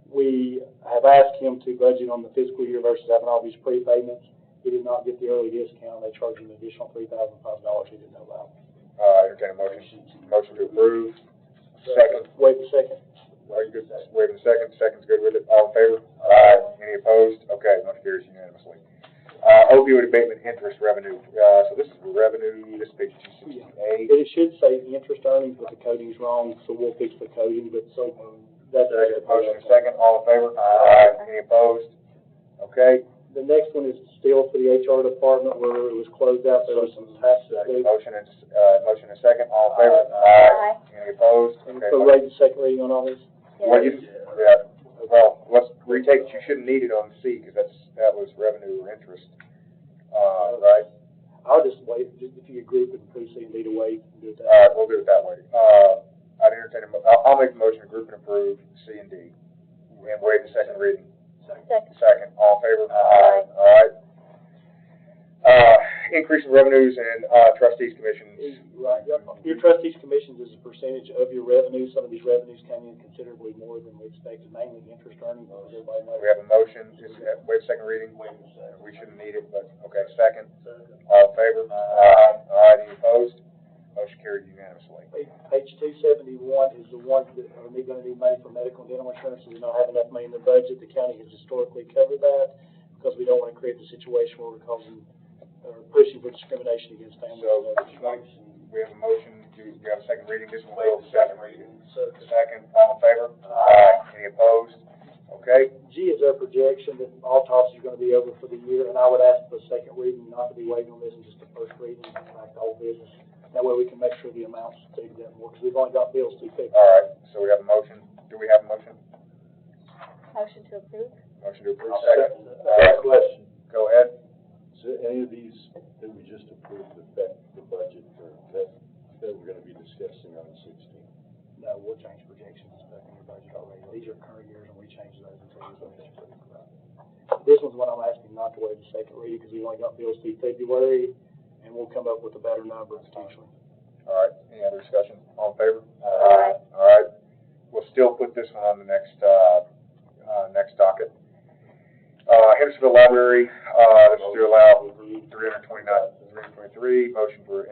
we have asked him to budget on the fiscal year versus having all these prepayments, he did not get the early discount. They charged him an additional $3,005 he didn't know about. Entertain a motion to approve. Second. Wait a second. Are you good? Waiting a second. Second's good with it. All in favor? Aye. Any opposed? Okay, motion carries unanimously. Opioid abatement interest revenue. So this is the revenue, this is page 268. It should say interest earnings, but the coding's wrong, so we'll fix the coding, but so, that's. Motion and second. All in favor? Aye. Any opposed? Okay. The next one is still for the HR department where it was closed out, there was some tax. Motion and second. All in favor? Aye. Any opposed? And Okay. so read the second reading on all this? Well, yeah, well, let's retake it. You shouldn't need it on C, because that was revenue or interest, right? I'll just wait, just if you group it and approve C and D to wait, and do it that. All right, we'll do it that way. I'd entertain I'll make a motion to group and approve C and D, and waive the second reading. Second, all in favor? Aye. All right. Increase in revenues and, trustees commissions. Right, yep. Your trustees commissions is a percentage of your revenue. Some of these revenues came in considerably more than we expected, mainly interest earnings, as everybody knows. We have a motion, waive second reading. We shouldn't need it, but, okay, second. All in favor? Aye. All right, any opposed? Motion carried unanimously. Page 271 is the ones that are gonna need money for medical and dental insurance. We do not have enough money in the budget. The county has historically covered that because we don't want to create the situation where we're causing or pushing for discrimination against families. So, we have a motion we have a second reading. This will go to second reading. Second, all in favor? Aye. Any opposed? Okay. G is our projection that autopsy is gonna be over for the year, and I would ask for the second reading not to be waiting on this and just the first reading, like the whole business. That way we can make sure the amounts stay that more, because we've only got bills through February. All right, so we have a motion. Do we have a motion? Motion to approve? Motion to approve, I'll second. second that. All right, Question. go ahead. So any of these that we just approved affect the budget for that we're gonna be discussing on the 16th? No, we'll change projections affecting your budget already. These are current years, and we change those until we finish approving that. This one's what I'm asking not to wait a second reading, because we only got bills through February, and we'll come up with a better number potentially. All right, any other discussion? All in favor? Aye. All right, we'll still put this one on the next docket. Hendersonville Library, this is to allow 323, motion for,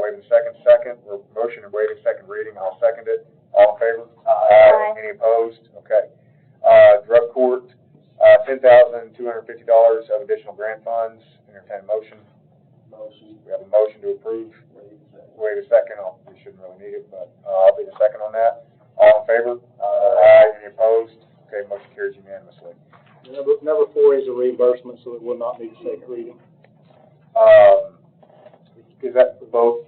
waiving second, or motion and waiving second reading, I'll second it. All in favor? Aye. Any opposed? Okay. Drug court, $10,250 of additional grant funds, entertain a motion. Motion. We have a motion to approve. Wait a second, we shouldn't really need it, but I'll be the second on that. All in favor? Aye. Any opposed? Okay, motion carries unanimously. Number 4 is a reimbursement, so it will not need a second reading. Is that for both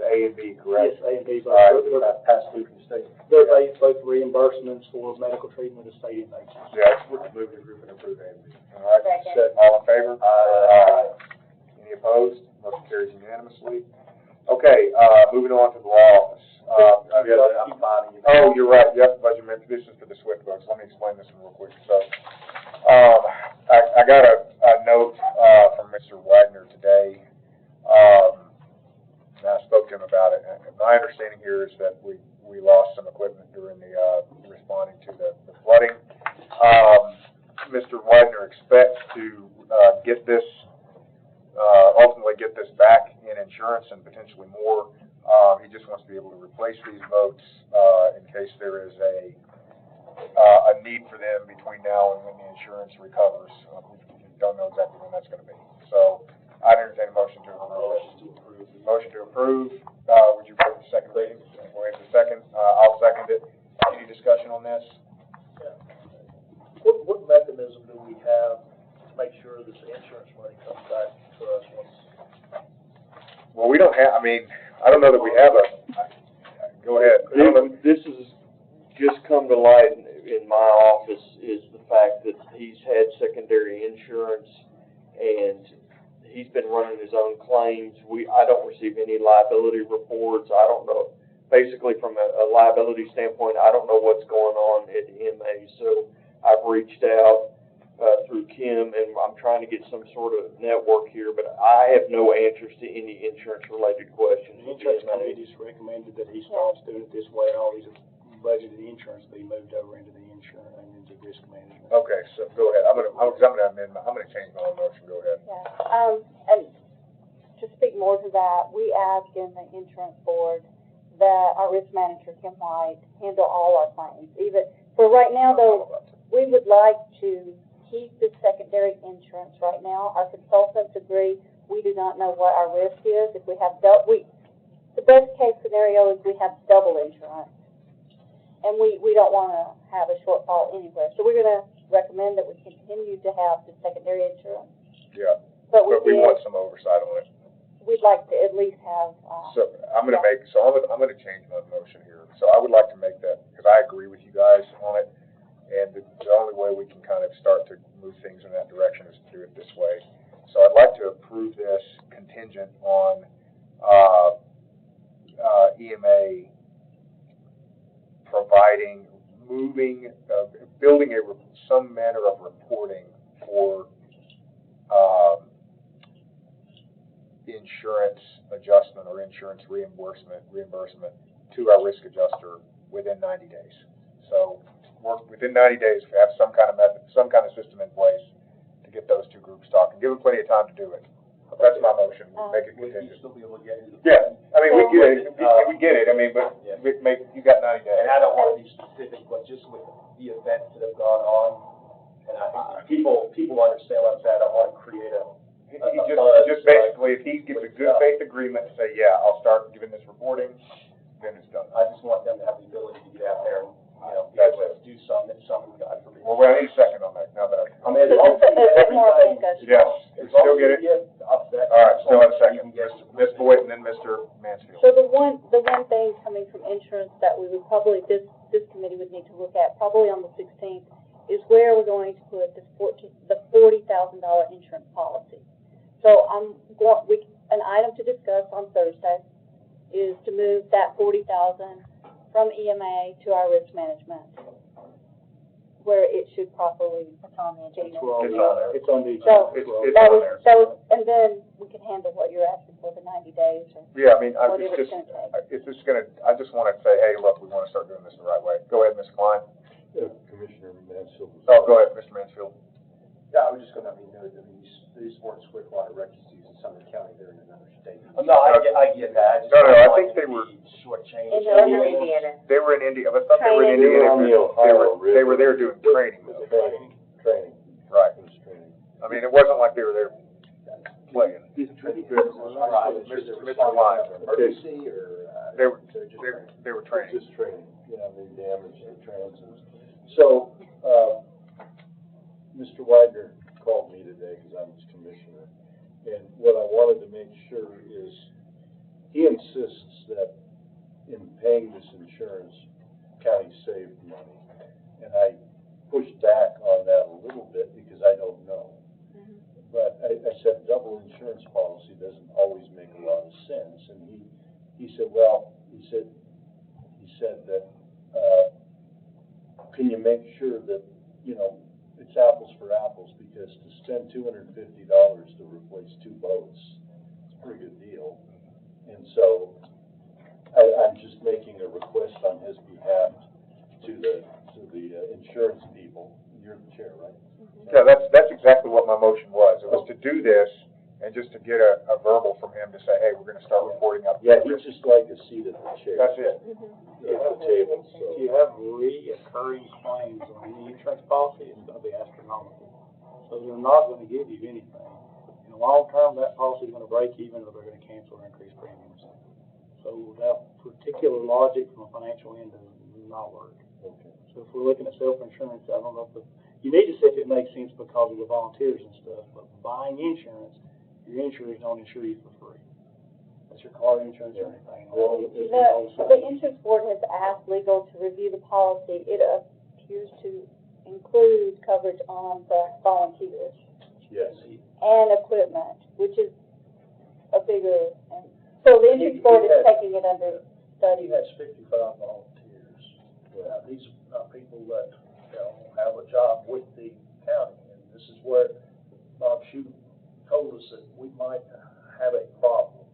A and B, correct? Yes, A and B, All right. both. Pass through from the state. They're both reimbursements for medical treatment of state inmates. Yes, we're moving the group and approve A and B. All right, Second. all in favor? Aye. Any opposed? Motion carries unanimously. Okay, moving on to the law office. Oh, you're right, yep, budget positions for the SWIFT votes. Let me explain this one real quick. So, I got a note, from Mr. Wagner today. And I spoke to him about it, and my understanding here is that we lost some equipment during the, responding to the flooding. Mr. Wagner expects to, get this, ultimately get this back in insurance and potentially more. He just wants to be able to replace these votes, in case there is a need for them between now and when the insurance recovers. We don't know exactly when that's gonna be. So, I'd entertain a motion to approve. Motion to approve, would you put the second reading? Wait a second, I'll second it. Any discussion on this? What mechanism do we have to make sure this insurance money comes back to us once? Well, we don't have, I don't know that we have go ahead. This has just come to light in my office, is the fact that he's had secondary insurance and he's been running his own claims. I don't receive any liability reports. I don't know, basically from a liability standpoint, I don't know what's going on at the MA. So I've reached out through Kim, and I'm trying to get some sort of network here, but I have no answers to any insurance-related questions. The insurance company just recommended that he stops doing it this way, and all these budgeted insurance be moved over into the insurance and into risk management. Okay, so go ahead. I'm gonna change my own motion. Go ahead. Yeah, and to speak more to that, we asked in the insurance board that our risk manager, Kim White, handle all our claims. Even, for right now though, we would like to keep the secondary insurance right now. Our consultants agree, we do not know what our risk is. If we have the best case scenario is we have double insurance. And we don't want to have a shortfall anywhere. So we're going to recommend that we continue to have the secondary insurance. Yeah, But but we want some oversight on it. we'd like to at least have, So I'm gonna change my motion here. So I would like to make that, because I agree with you guys on it. And the only way we can kind of start to move things in that direction is to do it this way. So I'd like to approve this contingent on, EMA providing, building some manner of reporting for, insurance adjustment or insurance reimbursement to our risk adjuster within 90 days. So within 90 days, we have some kind of method, some kind of system in place to get those two groups talking. Give them plenty of time to do it. That's my motion. Make it Would you contingent. still be able to get into the? Yeah, we get it. We get it. But you got 90 days. And I don't want to be specific, but just with the events that have gone on, and I think people understand what I'm saying. I don't want to create He just basically, if he gives a good faith agreement to say, yeah, I'll start giving this reporting, then it's done. I just want them to have the ability to get out there and, be That's able to do something, God forbid. Well, I need a second on that, now that I mean, as long as a bit more everybody, discussion. yes, as we long still as get we it? get upset. All right, still have a we second. can get- Ms. Boyd and then Mr. Mansfield. So thing coming from insurance that we would probably, this committee would need to look at, probably on the 16th, is where we're going to put the $40,000 insurance policy. So an item to discuss on Thursday is to move that $40,000 from EMA to our risk management, where it should properly. It's on the agenda. It's on the So, agenda. that was, and then we can handle what you're asking for, the 90 days or Yeah, I mean, whatever it's gonna take. it's just gonna, I just wanna say, hey, look, we wanna start doing this the right way. Go ahead, Mr. Klein. Commissioner Mansfield. Oh, go ahead, Mr. Mansfield. Yeah, I was just gonna, these weren't Swiftwater refugees in Sumner County, they're in another state. No, I get that. No, I think they were, shortchanged. In Indiana. they were in India, I thought they were in Training. Indiana. They were there doing training though. Training. Right. It was training. I mean, it wasn't like they were there playing. Right, Mr. Klein. emergency or? They were, they're just they were training. Just training, they damaged the transit. So, Mr. Widener called me today, because I'm his commissioner, and what I wanted to make sure is, he insists that in paying this insurance, county saved money. And I pushed back on that a little bit, because I don't know. But I said, double insurance policy doesn't always make a lot of sense, and he said, well, he said that, can you make sure that, it's apples for apples, because to spend $250 to replace 2 boats, it's a pretty good deal. And so, I'm just making a request on his behalf to the insurance people. You're the chair, right? Yeah, that's exactly what my motion was. It was to do this and just to get a verbal from him to say, hey, we're gonna start reporting up. Yeah, he'd just like a seat at the chair. That's it. At the table, so. If you have reoccurring claims on any insurance policy, it's gonna be astronomical. So they're not gonna give you anything. In the long term, that policy is gonna break even, or they're gonna cancel or increase premiums. So that particular logic from a financial end does not work. Okay. So if we're looking at self-insurance, I don't know if you need to see if it makes sense because of the volunteers and stuff, but buying insurance, your insurers don't insure you for free. That's your car insurance or anything. The insurance board has asked legal to review the policy. It appears to include coverage on the volunteers Yes. and equipment, which is a bigger, and so the insurance board is taking it under study. He has 55 volunteers. These are not people that, have a job with the county, and this is where Bob Shue told us that we might have a problem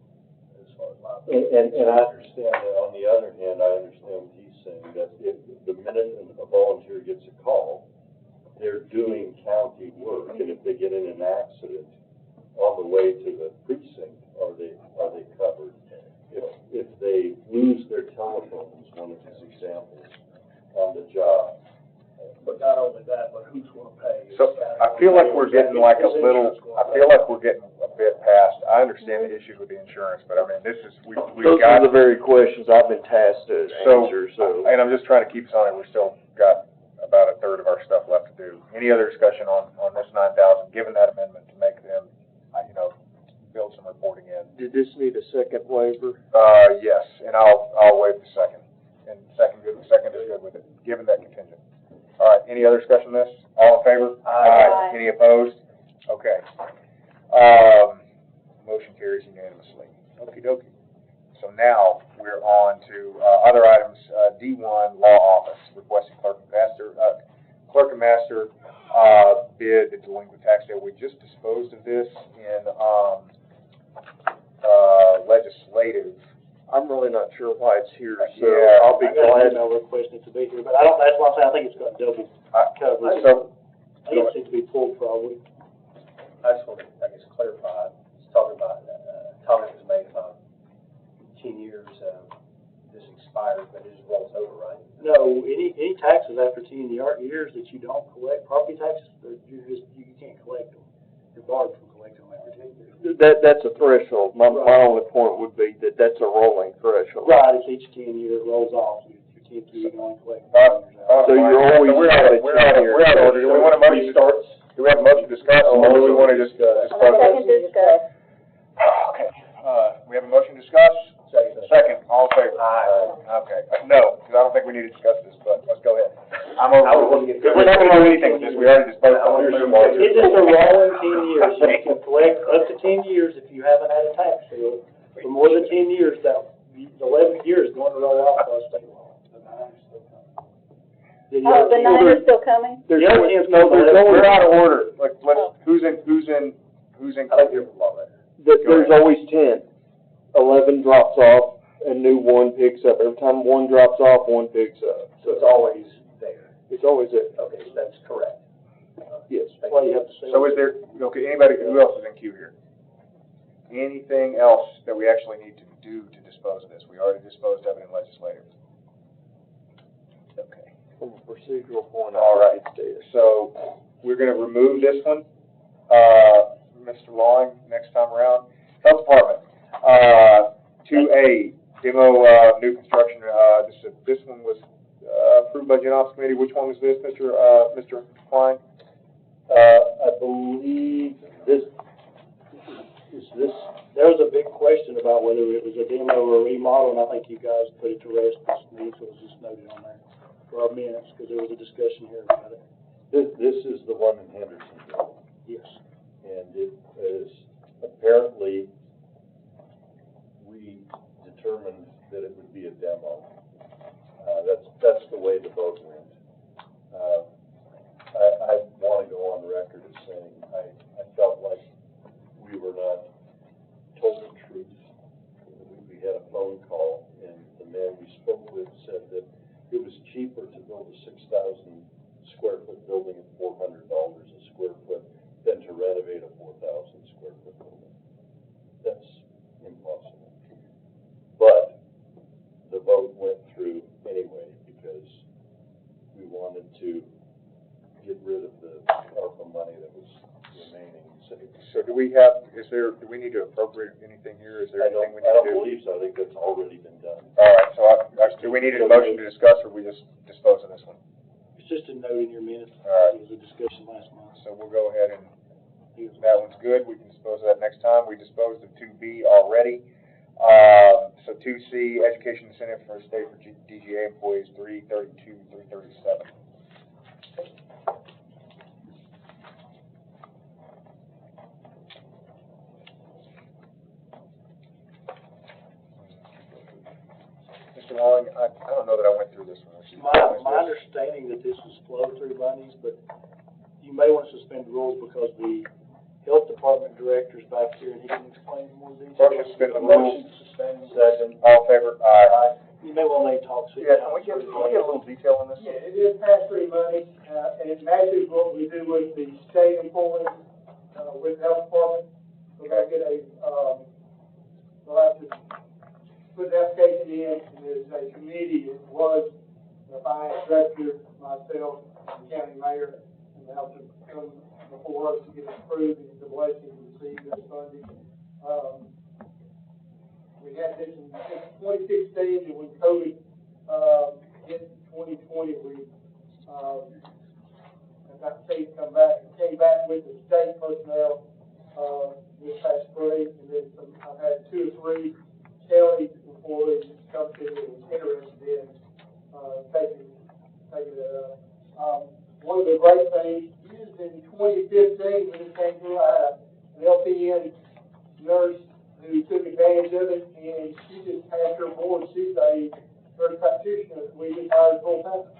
as far as liability. And I understand that. On the other hand, I understand what he's saying, that if the minute a volunteer gets a call, they're doing county work, and if they get in an accident on the way to the precinct, are they covered? If they lose their telephones, one of his examples, on the job. But not only that, but who's gonna pay? So I feel like we're getting like a little, I feel like we're getting a bit past, I understand the issues with the insurance, but I mean, this is, we've Those got. are the very questions I've been tasked to answer, so. And I'm just trying to keep us on it, we're still got about a third of our stuff left to do. Any other discussion on this 9,000, given that amendment to make them, build some reporting in? Did this need a second waiver? Yes, and I'll waive the second. And second is good with it, given that contingent. All right, any other discussion on this? All in favor? Aye. Any opposed? Okay. Motion carries unanimously. Okey dokey. So now we're on to other items. D1, law office, requesting clerk and master bid the delinquent tax sale. We just disposed of this in legislative. I'm really not sure why it's here, so Yeah, I'll be I got glad. an email requesting to be here, but that's why I'm saying I think it's got double coverage. So, I think it seems to be pulled probably. I just want to, clarify, it's talking about, comment was made about 10 years, this expires, but it just rolls over, right? No, any taxes after 10 years that you don't collect, property taxes, you can't collect them. You're barred from collecting them after 10 years. That's a threshold. My only point would be that that's a rolling threshold. Right, it's each 10 year, it rolls off, your 10th year, you can only collect. So you're always. we're out of order. Do we want a motion? Do we have a motion to discuss, or do we want to just, Second discuss. Okay, we have a motion to discuss? Second. Second, all in favor? Aye. Okay, no, because I don't think we need to discuss this, but let's go ahead. I'm over it. Because we're not gonna do anything with this, we already disposed of it. It's just a rolling 10 years, so you can collect up to 10 years if you haven't had a tax bill. For more than 10 years, that, the 11th year is going to roll off by state law. Oh, the 9 are still coming? There's no, We're out of order, like, who's in? I don't give a law letter. There's always 10. 11 drops off, a new one picks up. Every time one drops off, one picks up. So it's always there. It's always there. Okay, that's correct. Yes. That's why you have to say. So is there, okay, anybody, who else is in queue here? Anything else that we actually need to do to dispose of this? We already disposed of it in legislative. Okay. From a procedural point, All right, it's dead. so we're gonna remove this one, Mr. Long, next time around. Health Department, 2A, demo, new construction, this one was, approved by Gen Ops Committee. Which one was this, Mr. Klein? I believe this, there was a big question about whether it was a demo or a remodel, and I think you guys put it to rest this meeting, so it was just noted on there for our minutes, because there was a discussion here about it. This is the one in Hendersonville, Yes. and it is apparently, we determined that it would be a demo. That's the way the vote went. I want to go on record as saying I felt like we were not told the truth. We had a phone call, and the man we spoke with said that it was cheaper to build a 6,000 square foot building at $400 a square foot than to renovate a 4,000 square foot building. That's impossible. But the vote went through anyway because we wanted to get rid of the ARPA money that was remaining. So do we have, do we need to appropriate anything here? Is there I don't anything we need to do? believe so. I think that's already been done. All right, so do we need a motion to discuss, or we just dispose of this one? It's just a note in your minutes. All right. It was a discussion last month. So we'll go ahead and, that one's good, we can dispose of that next time. We disposed of 2B already. So 2C, education incentive for state for DGA employees, 332, 337. Mr. Long, I don't know that I went through this one. My understanding that this was flow-through monies, but you may want to suspend the rules because the health department director's back here and he can explain more details. Motion to suspend the rules. Suspend. Second. All in favor? Aye. You may want to let him talk. Yeah, can we get a little detail on this? Yeah, it is pass-through money, and it matches what we do with the state employees, with the health department. So they'll get they'll have to put the application in, and there's a committee. It was the finance director, myself, and the county mayor, and they'll have to come before us to get it approved and the blessing to receive this funding. We had this in 2016, and when COVID hit 2020, we got the state came back with the state personnel this past spring, and then I've had 2 or 3 county employees come to me and was interested in taking it up. One of the great things is in 2015 when it came through, I had an LPN nurse who took advantage of it, and she just passed her board. She's a nurse practitioner. We just hired full time.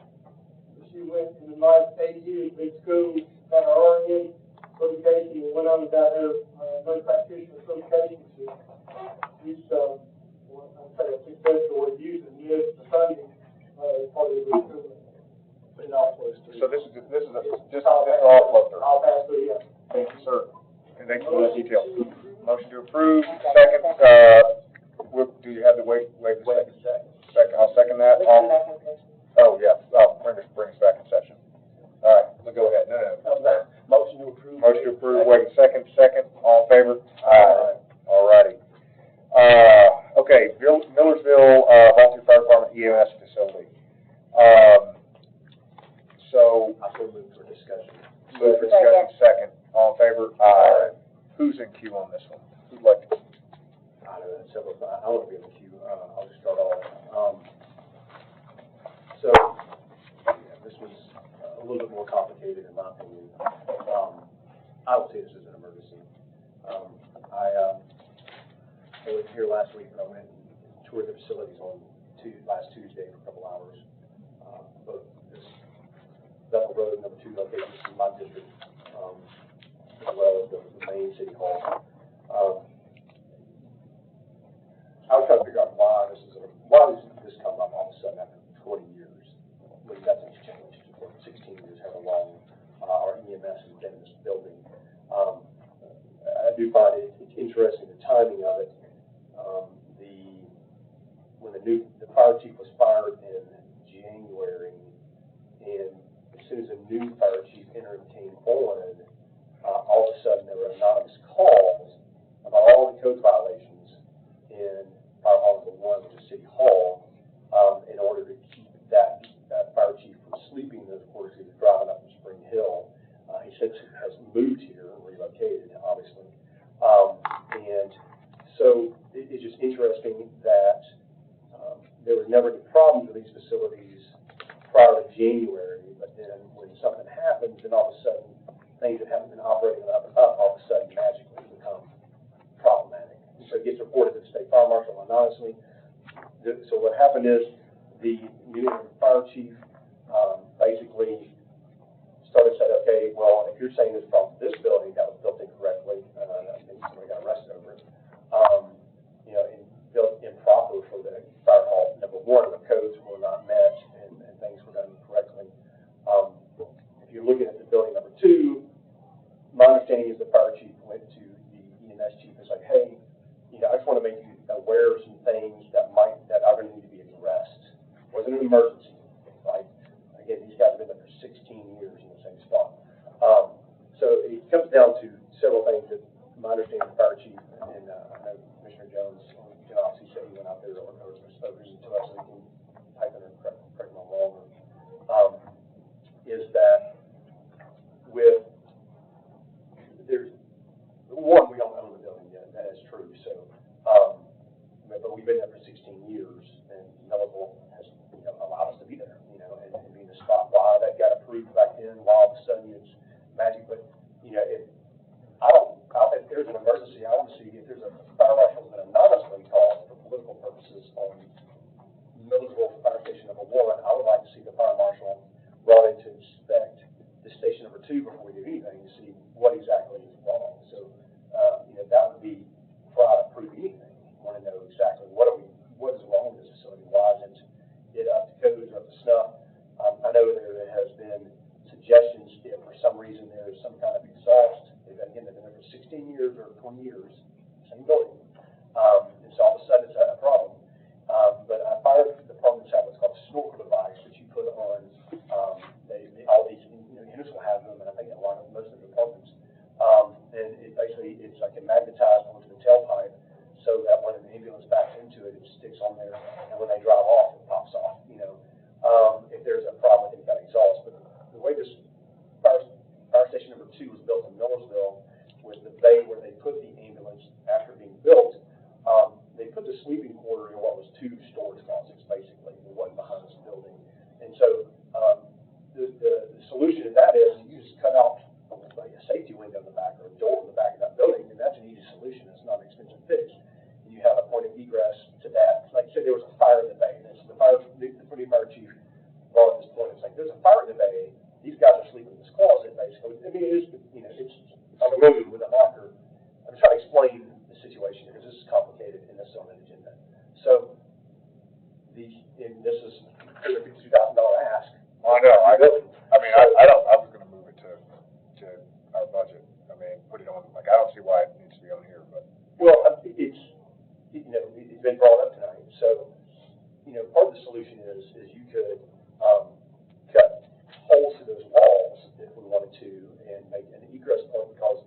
She went in the last 8 years in school, got her RN certification, and went on and got her nurse practitioner certification. She's, I'd say, a successful with using this funding as part of the recruitment. It all flows through. So this is all flow through. All pass through, yeah. Thank you, sir. And thank you for that detail. Motion to approve, second, do you have the wait second? I'll second that. Oh, yeah, bring us back in session. All right, we'll go ahead. No. Motion to approve. Motion to approve, wait a second, all in favor? Aye. All righty. Okay, Millersville, Volunteer Fire Department EMS facility. So. I will move for discussion. Move for discussion, second, all in favor? Aye. Who's in queue on this one? Who'd like to? I don't know, I want to be in the queue. y'all. So, yeah, this was a little bit more complicated in my opinion. I don't see this as an emergency. I wasn't here last week, but I went and toured the facilities on last Tuesday for a couple hours. Both this Bethel Road, number 2 locations in my district, as well as the main city hall. I was trying to figure out why does this come up all of a sudden after 20 years when nothing's changed. For 16 years, however long our EMS has been in this building. I do find it's interesting the timing of it. When the fire chief was fired in January, and as soon as a new fire chief interim came on, all of a sudden there were anonymous calls about all the code violations in Fire Hall number 1, which is City Hall, in order to keep that fire chief from sleeping in those quarters. He was driving up from Spring Hill. He since has moved here and relocated, obviously. And so it's just interesting that there was never any problems with these facilities prior to January, but then when something happens, then all of a sudden things that haven't been operating up and up all of a sudden magically become problematic. And so it gets reported to the state fire marshal anonymously. So what happened is the new fire chief basically started saying, okay, well, if you're saying this from this building that was built incorrectly, maybe somebody got arrested over it, and built improper for the fire hall number 1, the codes were not met and things were done incorrectly. If you're looking at the building number 2, my understanding is the fire chief went to the EMS chief and said, hey, I just want to make you aware of some things that are going to need to be addressed. It wasn't an emergency, right? Again, these guys have been there for 16 years in the same spot. So it comes down to several things that my understanding of the fire chief, and I know Commissioner Jones obviously said he went out there or spoke to us so he can type in and correct me if I'm wrong, is that with there's one, we don't own the building yet, that is true. So, but we've been there for 16 years, and Melville has allowed us to be there, and be in the spot. Why that got approved back then, why all of a sudden it's magic, but if there's an emergency, I want to see if there's a fire marshal that anonymously calls for political purposes on Millersville Fire Station number 1. I would like to see the fire marshal brought in to inspect the station number 2 before we do anything to see what exactly is wrong. So, that would be before I approve anything. I want to know exactly what is wrong with this facility. Why isn't it up to code or up to snuff? I know there has been suggestions if for some reason there is some kind of exhaust. They've been there for 16 years or 20 years, same building. And so all of a sudden it's a problem. But fire departments have what's called a snorkel device that you put on. All these units will have them, and I think a lot of most of the departments. And it's like a magnetized onto the tailpipe, so that when an ambulance backs into it, it sticks on there, and when they drive off, it pops off. If there's a problem with any kind of exhaust. But the way this fire station number 2 was built in Millersville, was the bay where they put the ambulance after being built. They put the sleeping quarter in what was 2 storage closets, basically, and one behind this building. And so the solution to that is you just cut out like a safety window in the back or a door in the back of that building, and that's an easy solution. It's not an expensive fix. And you have a point of egress to that. Like say there was a fire in the bay, and the fire chief brought this point. It's like there's a fire in the bay. These guys are sleeping in this closet, basically. I mean, it's a room with a locker. I'm trying to explain the situation because this is complicated and this is on an agenda. So this is a $52,000 ask. Well, I know. I was going to move it to our budget. I mean, put it on. Like, I don't see why it needs to be on here, but. Well, it's been brought up tonight. So, part of the solution is you could cut holes through those walls if we wanted to and make an egress point, because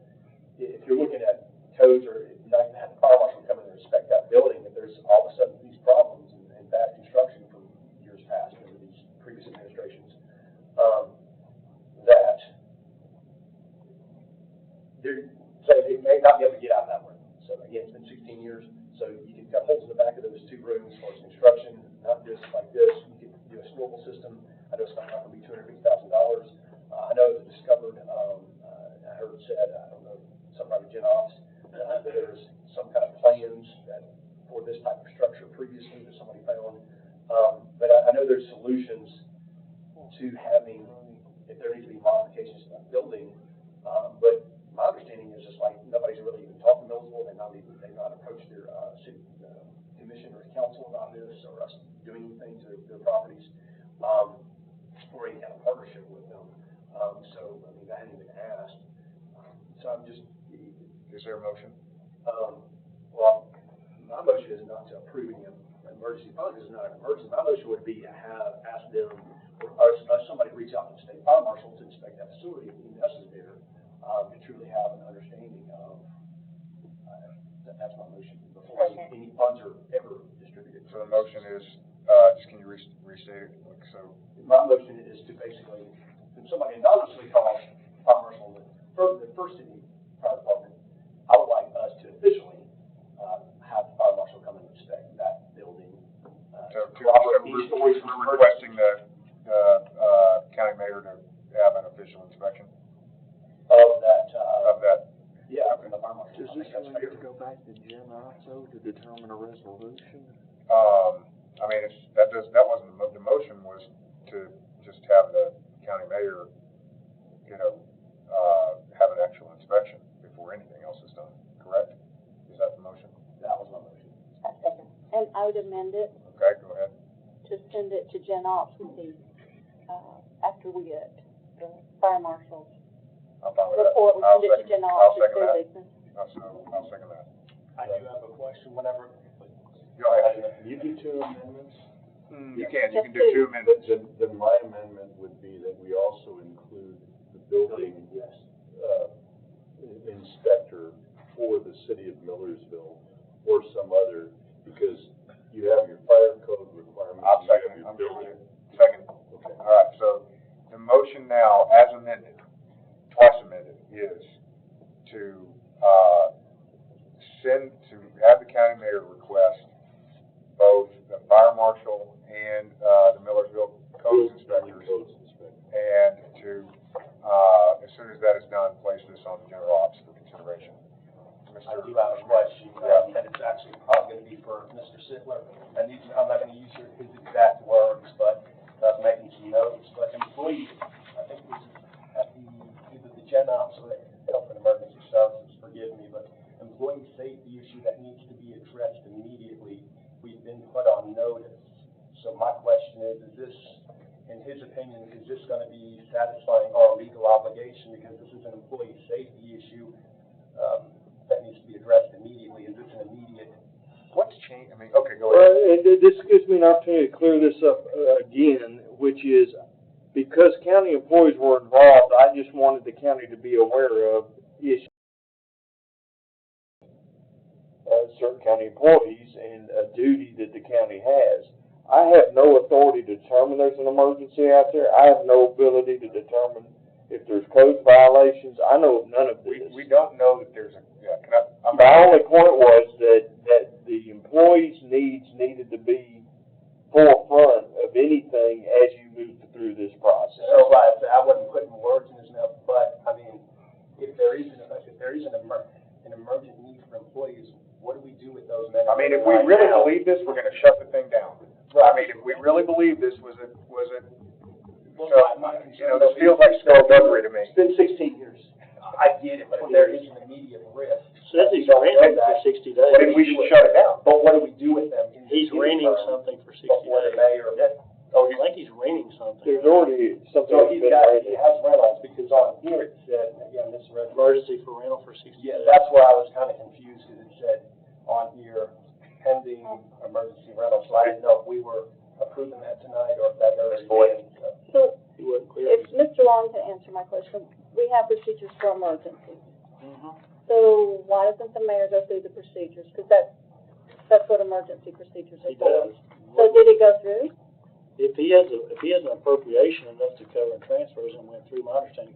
if you're looking at codes or not even have the fire marshal come in and inspect that building, if there's all of a sudden these problems and bad construction from years past under these previous administrations, that they may not be able to get out that way. So again, it's been 16 years, so you can cut holes in the back of those 2 rooms for construction, system. I know it's not going to be $250,000. I know that discovered, I heard it said, I don't know, something about the gen ops, that there's some kind of plans that for this type of structure previously that somebody found. But I know there's solutions to having, if there needs to be modifications to that building. But my understanding is just like nobody's really even talked to Millersville. They've not approached their city commission or council about this or us doing anything to their properties, or any kind of partnership with them. So I mean, I hadn't even asked. So I'm just. Is there a motion? Well, my motion is not to approve any emergency funds. It's not an emergency. My motion would be to ask them, or somebody reach out to the state fire marshal to inspect that facility if necessary, to truly have an understanding of, that's my motion, before any funds are ever distributed. So the motion is, can you restate it? So my motion is to basically, when somebody anonymously calls fire marshal, the first city fire department, I would like us to officially have the fire marshal come and inspect that building. We're requesting the county mayor to have an official inspection of that. Yeah. Okay. The fire marshal. Does this really need to go back to Gen also to determine a resolution? I mean, that wasn't the motion was to just have the county mayor, have an actual inspection before anything else is done, correct? Is that the motion? That was my motion. A second. And I would amend it Okay, go ahead. to send it to Gen Ops with the, after we get the fire marshal's I'm fine with that. report, we send it to Gen I'll Ops. second that. Business. I'll second that. I do have a question whenever. Go ahead. You do two amendments? You can do Just two amendments. Then my amendment would be that we also include the building, inspector for the city of Millersville or some other, because you have your fire code requirements. I'll second it. I'm good with it. Second. Okay. All right, so the motion now, as amended, twice amended, is to, have the county mayor request both the fire marshal and, the Millersville codes inspectors. And to, as soon as that is done, place this on the general ops for consideration. I do have a question, and it's actually probably going to be for Mr. Sittler. And I'm not going to use his exact words, but I was making some notes. But employees, I think this is at either the Gen Ops or the Health and Emergency Services, forgive me, but employee safety issue that needs to be addressed immediately. We've been put on notice. So my question is this, in his opinion, is this going to be satisfying our legal obligation? Because this is an employee safety issue that needs to be addressed immediately. Is this an immediate? What's changed? I mean, okay, go ahead. Well, and this gives me an opportunity to clear this up again, which is because county employees were involved, I just wanted the county to be aware of issues. Certain county employees and a duty that the county has. I have no authority to determine there's an emergency out there. I have no ability to determine if there's code violations. I know none of this. We don't know that there's a, My only point was that the employees' needs needed to be forefront of anything as you move through this process. So I wasn't putting words in his mouth, but I mean, if there is an emergent need for employees, what do we do with those men? I mean, if we really believe this, we're gonna shut the thing down. I mean, if we really believe this was it, this feels like skullduggery to me. It's been 16 years. I get it, but if there is an immediate risk. Says he's renting for 60 days. Then we should shut it down. But what do we do with them? He's renting something for 60 Before days. the mayor. Oh, I think he's renting something. There's already something. So he has rentals, because on here it said, again, this is Emergency for rental for 60 days. Yeah, that's where I was kind of confused, because it said on here, pending emergency rental, so I didn't know if we were approving that tonight, or if that already was. So, He wasn't clear. if Mr. Long can answer my question, we have procedures for emergencies. Mhm. So why doesn't the mayor go through the procedures? Because that's what emergency procedures are He for. does. So did he go through? If he has an appropriation enough to cover transfers and went through, my understanding,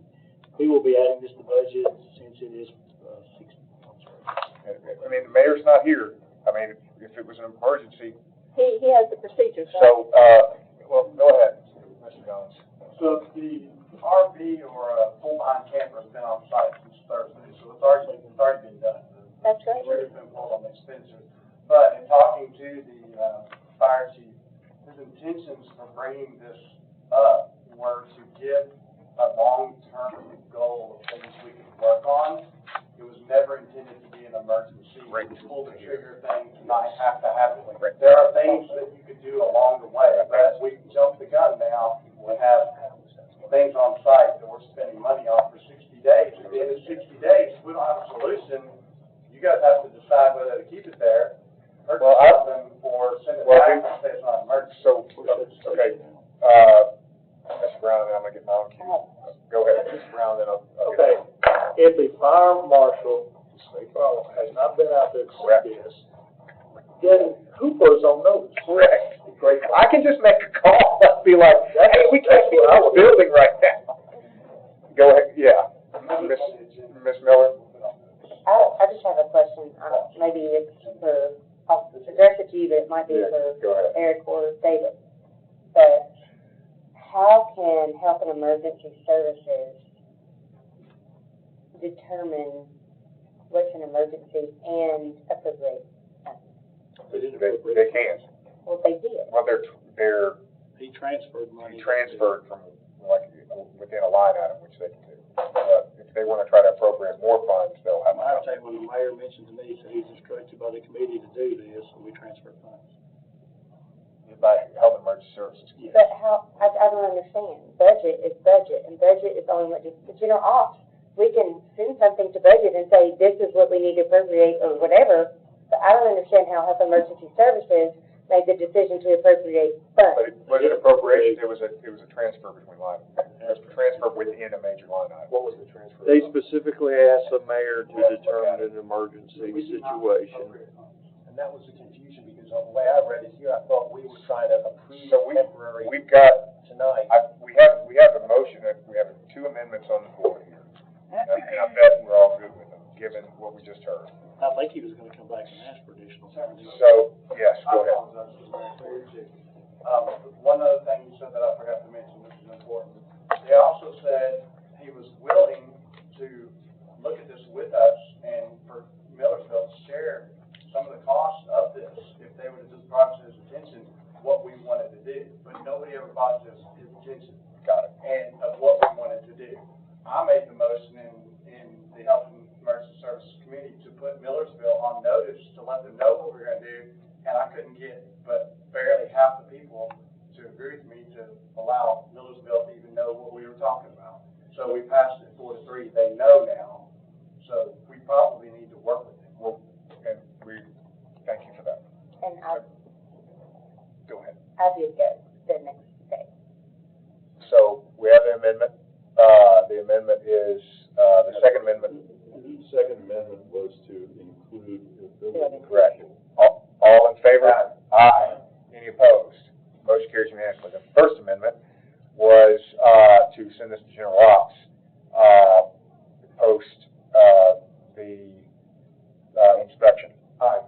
he will be adding this to budget since it is 60. I mean, the mayor's not here. I mean, if it was an emergency, He has the procedures, right? so, well, go ahead. intentions for bringing this up were to give a long-term goal of things we could work on. It was never intended to be an emergency, pull the trigger thing tonight, have to happen. There are things that you could do along the way, but as we jump the gun now, we have things on site that we're spending money on for 60 days. At the end of 60 days, if we don't have a solution, you guys have to decide whether to keep it there, or something, or send it back and say it's not an emergency. So, okay, Mr. Brown, then I'm gonna get my own cue. Go ahead, Mr. Brown, then I'll get Okay, if the fire marshal has not been out there to see this, then who puts on notice? Correct. Great. I can just make a call, and be like, hey, we can't be in this building right now. Go ahead, yeah. Miss Miller? I just have a question, maybe it's for, I'll address it to you, but it might be Go for ahead. Eric or David. But how can Health and Emergency Services determine what's an emergency and appropriate? They can't. Well, they did. Well, they're, He transferred money. he transferred from, like, within a line item, which they can do. If they wanna try to appropriate more funds, they'll have. I tell you, when the mayor mentioned to me, he said he's instructed by the committee to do this, so we transfer funds. By Health and Emergency Services. But how, I don't understand. Budget, and budget is only what, but you know, ops, we can send something to budget and say, this is what we need to appropriate or whatever, but I don't understand how Health and Emergency Services made the decision to appropriate funds. But it wasn't appropriation, it was a transfer between line, it was a transfer within a major line item. What was the transfer? They specifically asked the mayor to determine an emergency situation. And that was the confusion, because the way I read it here, I thought we were trying to approve So temporary we've got, tonight. we have a motion, we have 2 amendments on the floor here. And I bet we're all good with them, given what we just heard. I think he was gonna come back and ask for additional funds. So, yes, go ahead. One other thing you said that I forgot to mention, which is important. They also said he was willing to look at this with us and for Millersville to share some of the costs of this, if they would have just brought to his attention what we wanted to do. But nobody ever brought to his attention. Got it. And of what we wanted to do. I made the motion in the Health and Emergency Services Committee to put Millersville on notice, to let them know what we were gonna do, and I couldn't get but barely half the people to agree with me to allow Millersville to even know what we were talking about. So we passed it 4-3, they know now, so we probably need to work with them. Well, and we, thank you for that. And Go ahead. I did go the next day. So, we have the amendment, the amendment is, the second amendment. The second amendment was to include the building. Correct. All in favor? Aye. Any opposed? Motion carries unanimously. The first amendment was, to send this to general ops, post, the, inspection. Aye.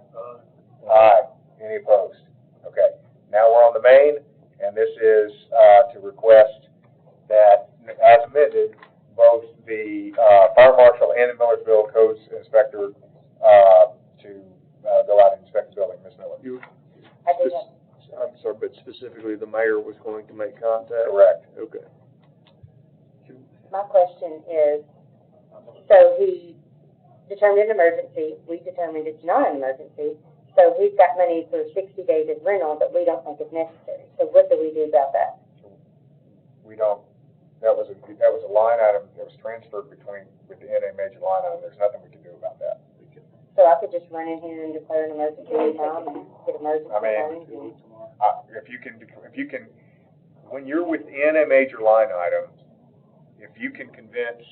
Aye. Any opposed? Okay. Now we're on the main, and this is, to request that, as amended, both the, fire marshal and the Millersville codes inspector, to, go out and inspect the building. Ms. Miller? I did have. I'm sorry, but specifically the mayor was going to make contact? Correct. Okay. My question is, so he determined an emergency, we determined it's not an emergency, so we've got money for 60 days of rental that we don't think is necessary. So what do we do about that? We don't, that was a line item that was transferred within a major line item. There's nothing we can do about that. So I could just run in here and declare an emergency anytime and get emergency I mean, funds and. If you can, when you're within a major line item, if you can convince,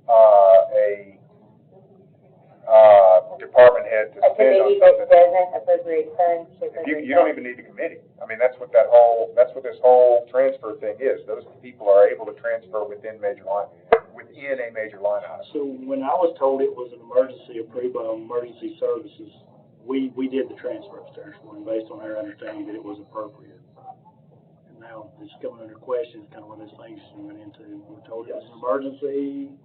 a department head to A spend on committee that something. doesn't appropriate funds to appropriate. You don't even need a committee. I mean, that's what this whole transfer thing is. Those people are able to transfer within a major line item. So when I was told it was an emergency approved by emergency services, we did the transfer upstairs for him based on our understanding that it was appropriate. And now it's coming under question, it's kind of one of those things we went into. We're told it was an emergency.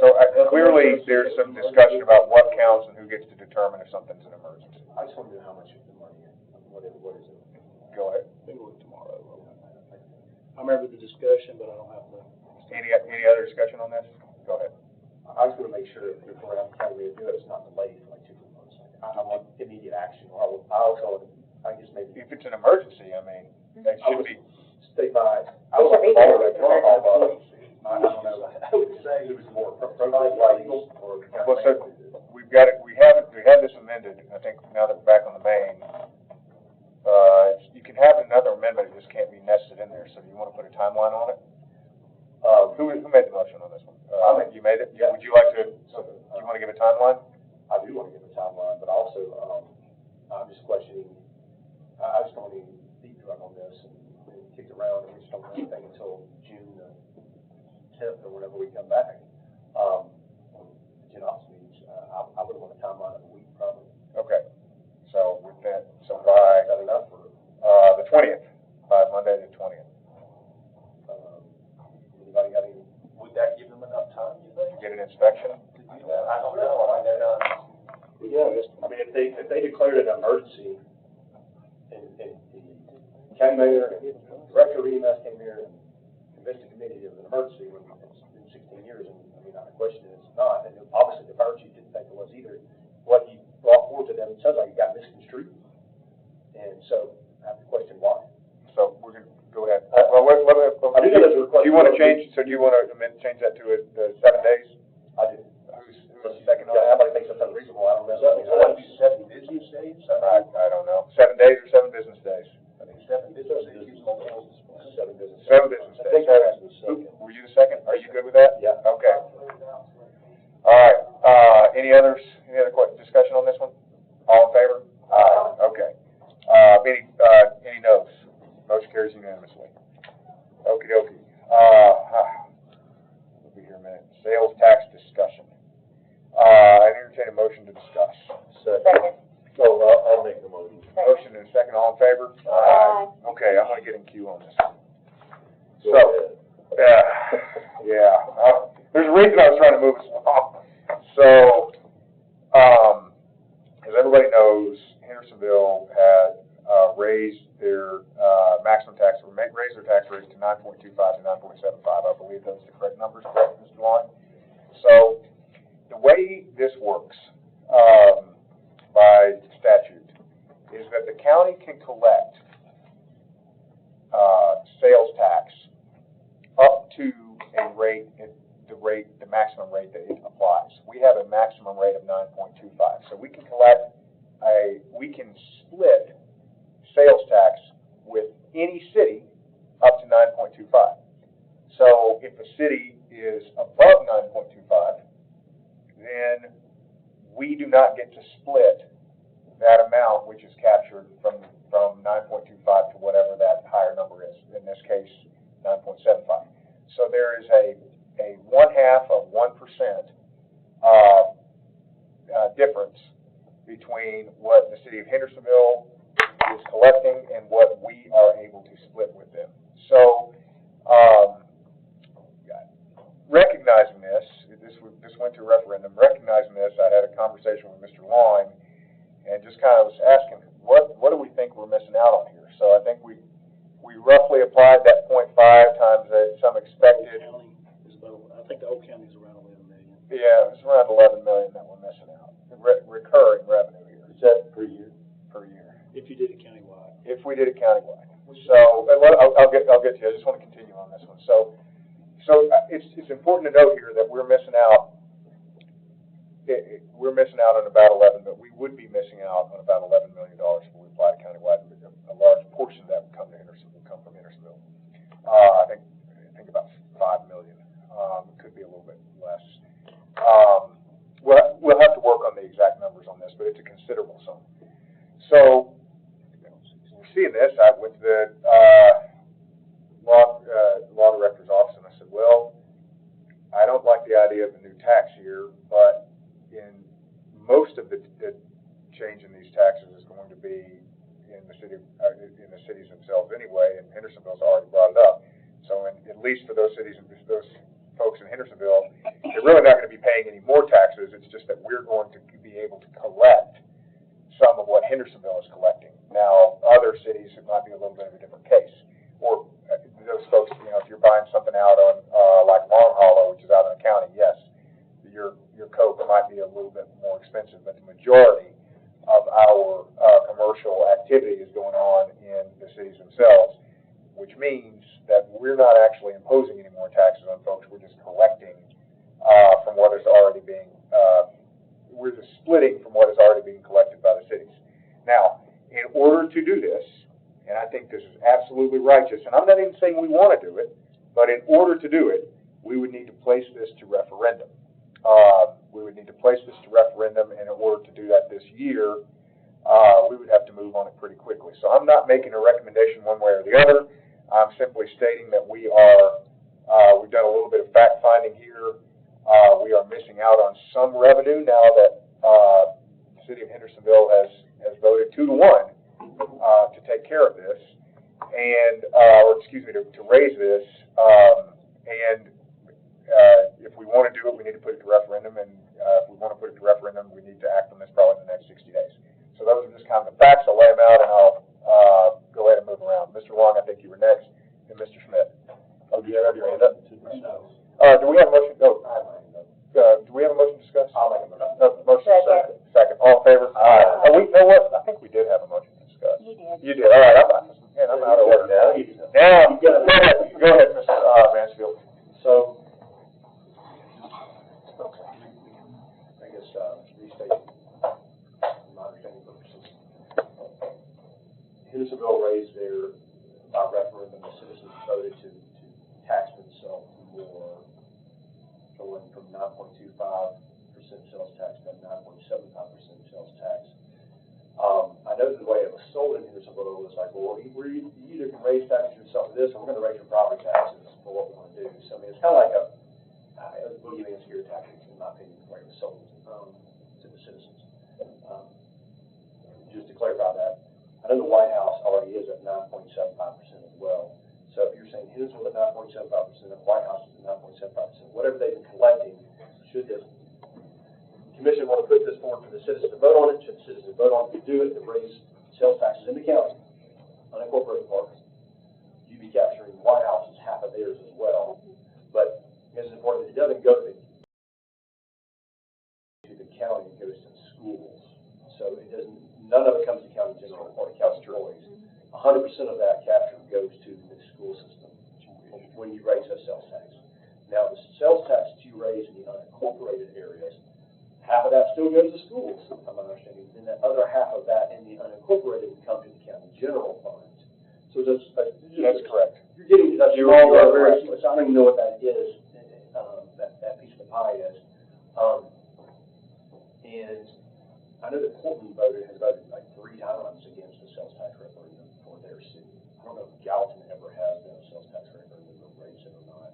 So clearly, there's some discussion about what counts and who gets to determine if something's an emergency. I just want to know how much of the money is, what is it? Go ahead. We can look tomorrow. I remember the discussion, but I don't have the. Any other discussion on this? Go ahead. I was gonna make sure if we're around the county, we do it, it's not delayed for like 2 months. I want immediate action, or I also, I guess maybe. If it's an emergency, I mean, that should be. State by, It I would should be like to follow there. that protocol, but I don't know, I would say it was more legal or. Well, so we've got it, we had this amended, I think now that we're back on the main. You can have another amendment, it just can't be nested in there, so do you want to put a timeline on it? Who made the motion on this one? You made it? Yeah. Would you like to, do you want to give a timeline? I do want to give a timeline, but also, I'm just questioning, I just don't need deep drug on this and kicked around and we just don't do anything until June the 10th or whenever we come back. Ops meetings, I would want a timeline of a week probably. Okay, so with that, so by, Is that enough for, the 20th, by Monday the 20th. anybody got any, would that give them enough time, you think? You get an inspection? I don't know, I mean, they're not. Yeah, I mean, if they declared an emergency, and the county mayor and director of EMS came here and convinced the committee it was an emergency when it's been 16 years, and I mean, not a question, it's not, and obviously the fire chief didn't think it was either. What he brought forward to them, it sounds like it got misconstrued, and so I have to question why. So we're gonna, go ahead. Well, I do know there's a request. do you want to change, so do you want to change that to 7 days? I do. Who's second on Yeah, that? everybody thinks that's unreasonable, I don't know. I want to do 7 business days. I don't know. 7 days or 7 business days? I think 7 business days. 7 business. 7 business I days. think that was the second. Were you the second? Are you good with that? Yeah. Okay. All right, any other discussion on this one? All in favor? Okay. Any noes? Motion carries unanimously. Okey dokey. We'll be here a minute. Sales tax discussion. I entertain a motion to discuss. Second. Oh, I'll make the motion. Motion and a second, all in favor? Aye. Okay, I'm gonna get in queue on this. Go So, ahead. there's a reason I was trying to move us along. So, as everybody knows, Hendersonville had, raised their, maximum tax, raised their tax rate to 9.25 to 9.75. I believe those are the correct numbers, correct, Mr. Lyon? So, the way this works, by statute, is that the county can collect, sales tax up to a rate, the maximum rate that it applies. We have a maximum rate of 9.25, so we can we can split sales tax with any city up to 9.25. So if a city is above 9.25, then we do not get to split that amount which is captured from 9.25 to whatever that higher number is, in this case, 9.75. So there is a 1/2 of 1% difference between what the city of Hendersonville is collecting and what we are able to split with them. So, recognizing this went to referendum, recognizing this, I had a conversation with Mr. Long and just kind of was asking, what do we think we're missing out on here? So I think we roughly applied that 0.5 times some expected. County is about, I think the whole county is around 11 million. Yeah, it's around 11 million that we're missing out. Recurring revenue here. Is that per year? Per year. If you did it countywide. If we did it countywide. So, I'll get to you, I just want to continue on this one. So it's important to note here that we're missing out. We're missing out on about 11, but we would be missing out on about $11 million if we applied countywide. A large portion of that would come from Hendersonville. I think about 5 million. Could be a little bit less. We'll have to work on the exact numbers on this, but it's a considerable sum. So, we're seeing this. I went to the law director's office and I said, well, I don't like the idea of a new tax here, but in most of the change in these taxes is going to be in the cities themselves anyway, and Hendersonville's already brought it up. So, at least for those cities and those folks in Hendersonville, they're really not going to be paying any more taxes. It's just that we're going to be able to collect some of what Hendersonville is collecting. Now, other cities, it might be a little bit of a different case. Or those folks, you know, if you're buying something out on, like Long Hollow, which is out in the county, yes, your coke might be a little bit more expensive, but the majority of our, commercial activity is going on in the cities themselves, which means that we're not actually imposing any more taxes on folks, we're just collecting, from what is already being, we're just splitting from what is already being collected by the cities. Now, in order to do this, and I think this is absolutely righteous, and I'm not even saying we want to do it, but in order to do it, we would need to place this to referendum. We would need to place this to referendum, and in order to do that this year, we would have to move on it pretty quickly. So I'm not making a recommendation one way or the other. I'm simply stating that we are, we've done a little bit of fact finding here. We are missing out on some revenue now that the city of Hendersonville has voted 2-1 to take care of this, and or excuse me, to raise this. And if we want to do it, we need to put it to referendum, and if we want to put it to referendum, we need to act on this probably in the next 60 days. So those are just kind of the facts. I'll lay them out, and I'll go ahead and move around. Mr. Long, I think you were next, and Mr. Smith. Oh, do you have your hand up? Do we have a motion? No. Do we have a motion to discuss? I'll make a motion. No, motion second. Second. All in favor? Aye. We know what? I think we did have a motion to discuss. You did. You did. All right. I'm out of order now. Now, go ahead, Mr. Mansfield. So, I guess, restating my understanding purposes. Hendersonville raised their, by referendum, the citizens voted to tax themselves more, going from 9.25% sales tax to 9.75% sales tax. I know the way it was sold in Hendersonville was like, well, you either can raise taxes yourself for this, or we're going to raise your property taxes for what we want to do. So I mean, it's kind of like a boogeyman scare tactic, in my opinion, the way it was sold to the citizens. Just to clarify that, I know the White House already is at 9.75% as well. So if you're saying Hendersonville at 9.75% and the White House is at 9.75%, whatever they've been collecting, should the commission want to put this forward for the citizens to vote on it? Should the citizens vote on it to do it, to raise sales taxes in the county, unincorporated parts? You'd be capturing the White House's half of theirs as well. But it's important that it doesn't go to the county, it goes to the schools. So it doesn't, none of it comes to county general or to county employees. 100% of that capture goes to the school system when you raise that sales tax. Now, the sales tax that you raise in the unincorporated areas, half of that still goes to schools, if I'm understanding. And that other half of that in the unincorporated would come to the county general fund. So that's correct. You're getting a small, very, I don't even know what that is, that piece of the pie is. And I know that Portland has voted like 3 times against the sales tax referendum for their city. I don't know if Gallatin ever has done a sales tax referendum or raised it or not.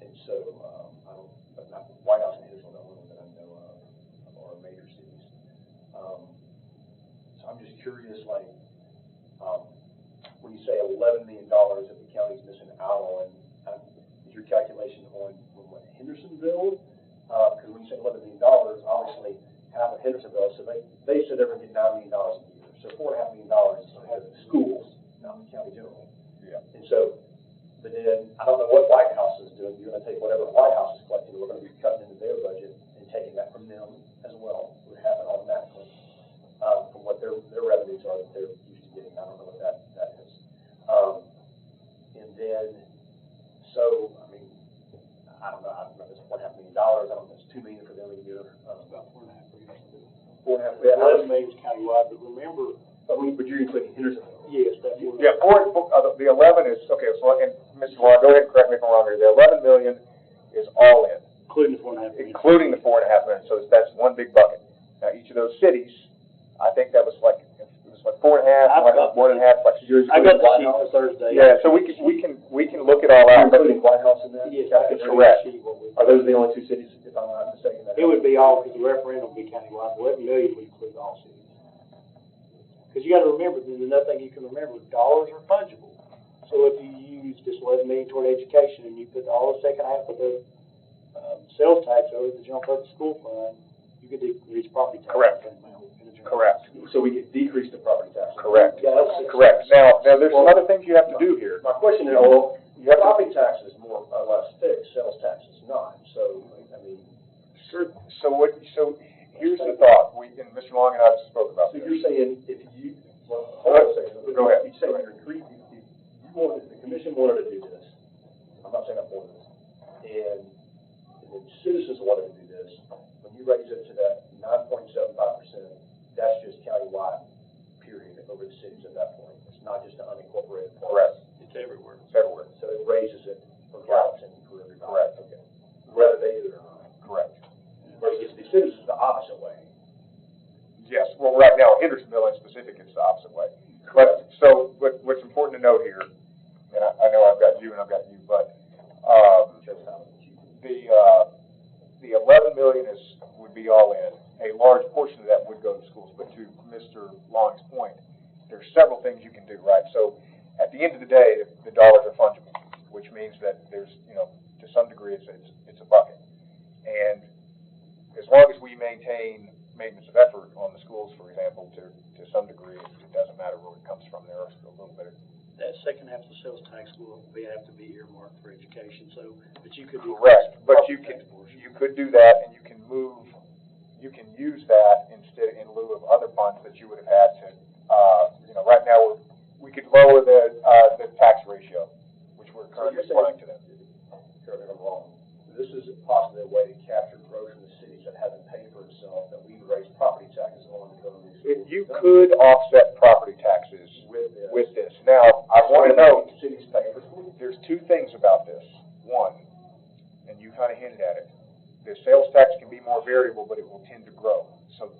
And so, I don't, but not White House and Hendersonville, the only ones that I know of, or major cities. So I'm just curious, like, when you say $11 million that the county's missing out on, is your calculation on what, Hendersonville? Because when you say $11 million, obviously half of Hendersonville, so they said they're going to get $9 million a year. So $4.5 million is for schools, not the county general. Yeah. And so, but then I don't know what White House is doing. You're going to take whatever the White House is collecting, we're going to be cutting into their budget and taking that from them as well. It would happen automatically from what their revenues are that they're used to getting. I don't know what that is. And then, so I mean, I don't know if it's $4.5 million. I don't know if it's $2 million for them a year. About $4.5 million. $4.5 Yeah, million. $11 million is countywide, but remember. But you're including Hendersonville. Yes, that's what. Yeah, the 11 is, okay, so, and Mr. Long, go ahead and correct me if I'm wrong here. The 11 million is all in. Including the $4.5 million. Including the $4.5 million, so that's one big bucket. Now, each of those cities, I think that was like, it was like 4.5, like 1.5, like yours. I got the sheet for Thursday. Yeah, so we can look it all out. Including White House in that? Yes, I can Correct. Are those the only 2 cities, if I'm not mistaken? It would be all, because the referendum would be countywide. 11 million would include all cities. Because you got to remember, there's another thing you can remember, dollars are fungible. So if you use this 11 million toward education and you put all the second half of the sales tax over the general purpose school fund, you could decrease property tax. Correct. Correct. so we could decrease the property tax. Correct. Yeah, that's Correct. Now, there's some other things you have to do here. My question is, well, your property tax is more or less fixed, sales tax is not, so, I mean. Sure. So here's the thought, and Mr. Long and I spoke about So this. you're saying if you, well, hold on a second. Go ahead. You say the commission wanted to do this, I'm not saying I'm for this, and the citizens wanted to do this, when you raise it to that 9.75%, that's just countywide, period, over the cities at that point. It's not just an unincorporated part. Correct. It's everywhere. It's everywhere. So it raises it for Gallatin, for everybody. Correct. Okay. Whether they do it or not. Correct. Versus the citizens the opposite way. Yes, well, right now, Hendersonville in specific, it's the opposite way. But, what's important to note here, and I know I've got you and I've got you, but, the 11 million would be all in. A large portion of that would go to schools, but to Mr. Long's point, there's several things you can do, right? So, at the end of the day, the dollars are fungible, which means that there's, to some degree, it's a bucket. And as long as we maintain maintenance of effort on the schools, for example, to some degree, it doesn't matter where it comes from. There are a little bit of. That second half of the sales tax will have to be earmarked for education, so, but you could. Correct, but you could do that, and you can use that instead, in lieu of other funds that you would have had to, right now, we could lower the tax ratio, which we're currently applying to them. Correct me if I'm wrong. This is possibly a way to capture growth in the cities that haven't paid for itself, that we raise property taxes on to go to these schools. You could offset property taxes with this. Now, I want to note, cities pay for schools. there's two things about this. One, and you kind of hinted at it, the sales tax can be more variable, but it will tend to grow. So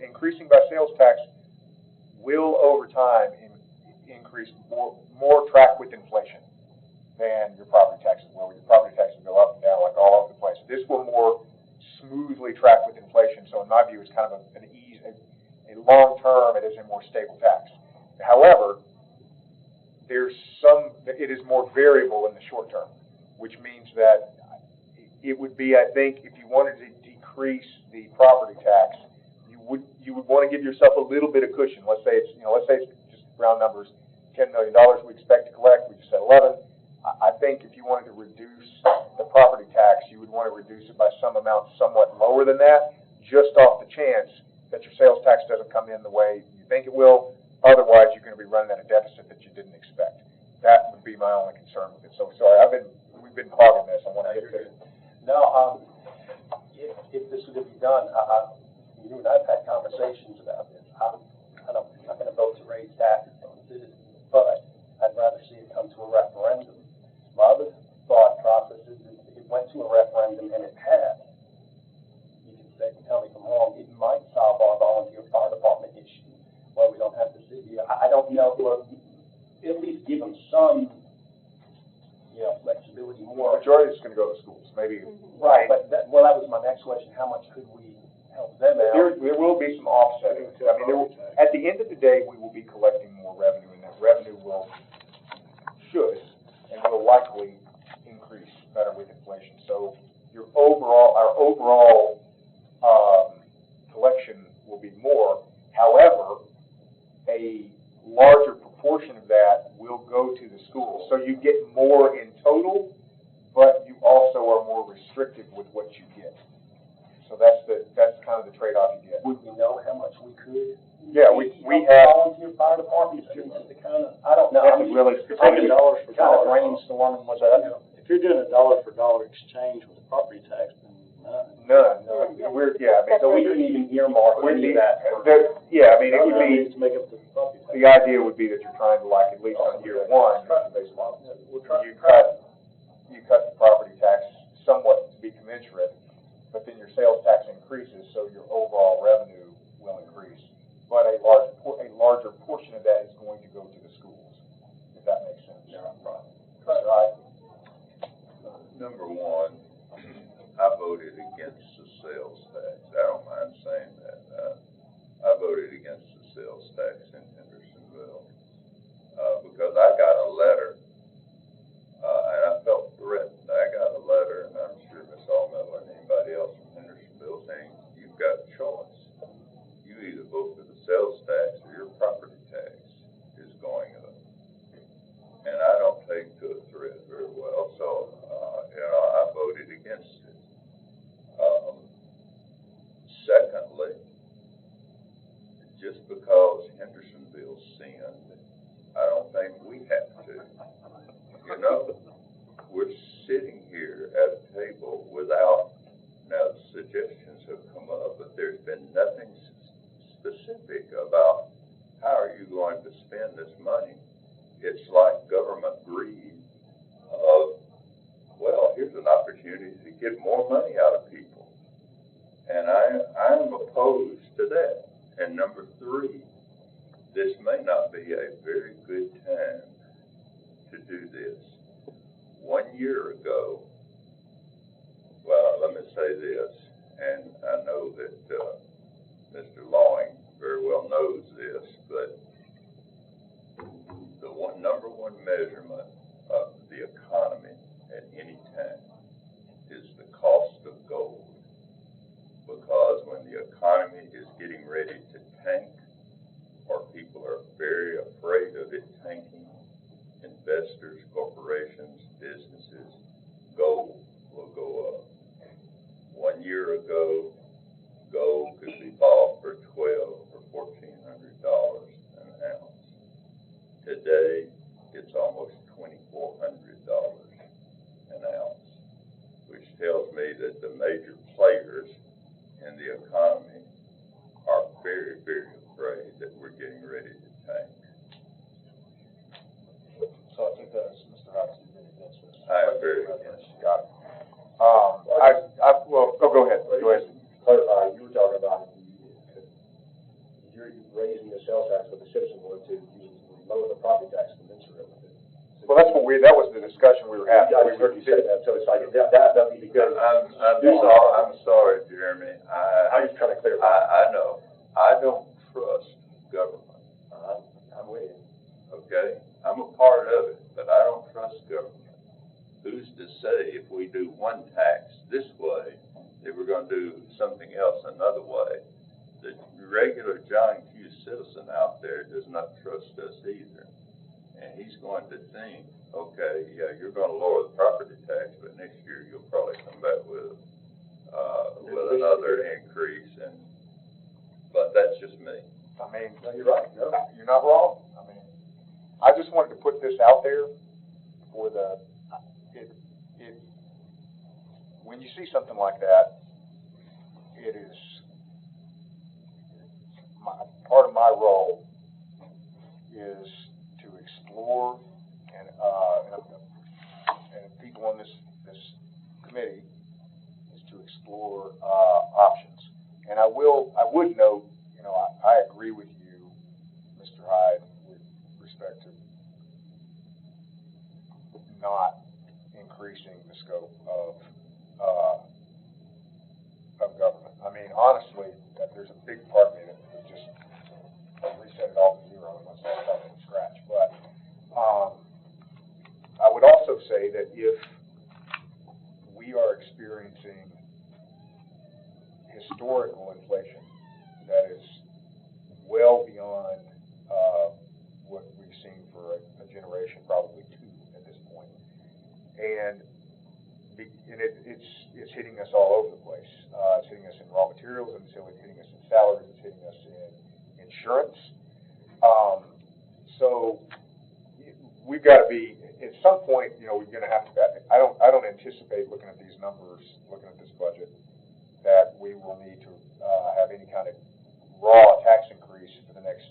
increasing by sales tax will, over time, increase more track with inflation than your property taxes will. Your property taxes go up and down like all over the place. This will more smoothly track with inflation. So in my view, it's kind of a long term, it is a more stable tax. However, it is more variable in the short term, which means that it would be, I think, if you wanted to decrease the property tax, you would want to give yourself a little bit of cushion. Let's say it's just round numbers, $10 million we expect to collect. We just said 11. I think if you wanted to reduce the property tax, you would want to reduce it by some amount somewhat lower than that, just off the chance that your sales tax doesn't come in the way you think it will. Otherwise, you're going to be running at a deficit that you didn't expect. That would be my only concern with it. So sorry, we've been hogging this. I want to get to it. No, if this was to be done, you and I've had conversations about this. I'm not going to vote to raise taxes on citizens, but I'd rather see it come to a referendum. My other thought process is if it went to a referendum and it passed, you can tell me if I'm wrong, it might solve our volunteer fire department issue, where we don't have to sit here. I don't know, or at least give them some, flexibility more. The majority is going to go to schools, maybe. Right, but that was my next question. How much could we help them out? There will be some offsetting. I mean, at the end of the day, we will be collecting more revenue, and that revenue should and will likely increase better with inflation. So our overall collection will be more. However, a larger proportion of that will go to the schools. So you get more in total, but you also are more restrictive with what you get. So that's kind of the trade-off you get. Would we know how much we could? Yeah, we have. Volunteer fire departments, just to kind of, I don't know. That's really. Taking dollars for Kind of dollars. brainstorming what's that? If you're doing a dollar for dollar exchange with a property tax, then None. So we couldn't even earmark any of that. Yeah, I mean, it would be, to make up the property tax. the idea would be that you're trying to, like, at least on year one, you cut the property tax somewhat to be commensurate, but then your sales tax increases, so your overall revenue will increase. But a larger portion of that is going to go to the schools, if that makes sense. Yeah, right. Right. Number one, I voted against the sales tax. I don't mind saying that. I voted against the sales tax in Hendersonville because I got a letter, and I felt threatened. I got a letter, and I'm sure Ms. Allmiller and anybody else from Hendersonville saying, you've got a choice. You either vote for the sales it's like government greed of, well, here's an opportunity to get more money out of people. And I'm opposed to that. And number three, this may not be a very good time to do this. 1 year ago, well, let me say this, and I know that Mr. Lawing very well knows this, but the number one measurement of the economy at any time is the cost of gold. Because when the economy is getting ready to tank, or people are very afraid of it tanking, investors, corporations, businesses, gold will go up. 1 year ago, gold could be bought for $1,200 or $1,400 an ounce. Today, it's almost $2,400 an ounce, which tells me that the major players in the economy are very, very afraid that we're getting ready to tank. So I think that's Mr. Hodges, you did against this. I am very against. Got it. Well, go ahead. Go ahead. Clarify, you were talking about you're raising the sales tax, but the citizens wanted to lower the property tax commensurate with it. Well, that was the discussion we were having. I just heard you say that, so it's like, that doesn't be good. I'm sorry, Jeremy. I'm just trying to clarify. I know. I don't trust government. I'm with you. Okay? I'm a part of it, but I don't trust government. Who's to say if we do one tax this way, that we're going to do something else another way? The regular John Q. citizen out there does not trust us either. And he's going to think, okay, yeah, you're going to lower the property tax, but next year you'll probably come back with another increase. But that's just me. I mean, No, you're right. No. You're not wrong. I mean, I just wanted to put this out there for when you see something like that, it is part of my role is to explore and people on this committee is to explore options. And I would note, I agree with you, Mr. Hyde, with respect to not increasing the scope of government. I mean, honestly, there's a big part of me that would just reset it all to zero and let's all start from scratch. But I would also say that if we are experiencing historical inflation that is well beyond what we've seen for a generation, probably two at this point, and it's hitting us all over the place. It's hitting us in raw materials, and it's hitting us in salaries, it's hitting us in insurance. So we've got to be, at some point, we're going to have to, I don't anticipate looking at these numbers, looking at this budget, that we will need to have any kind of raw tax increase for the next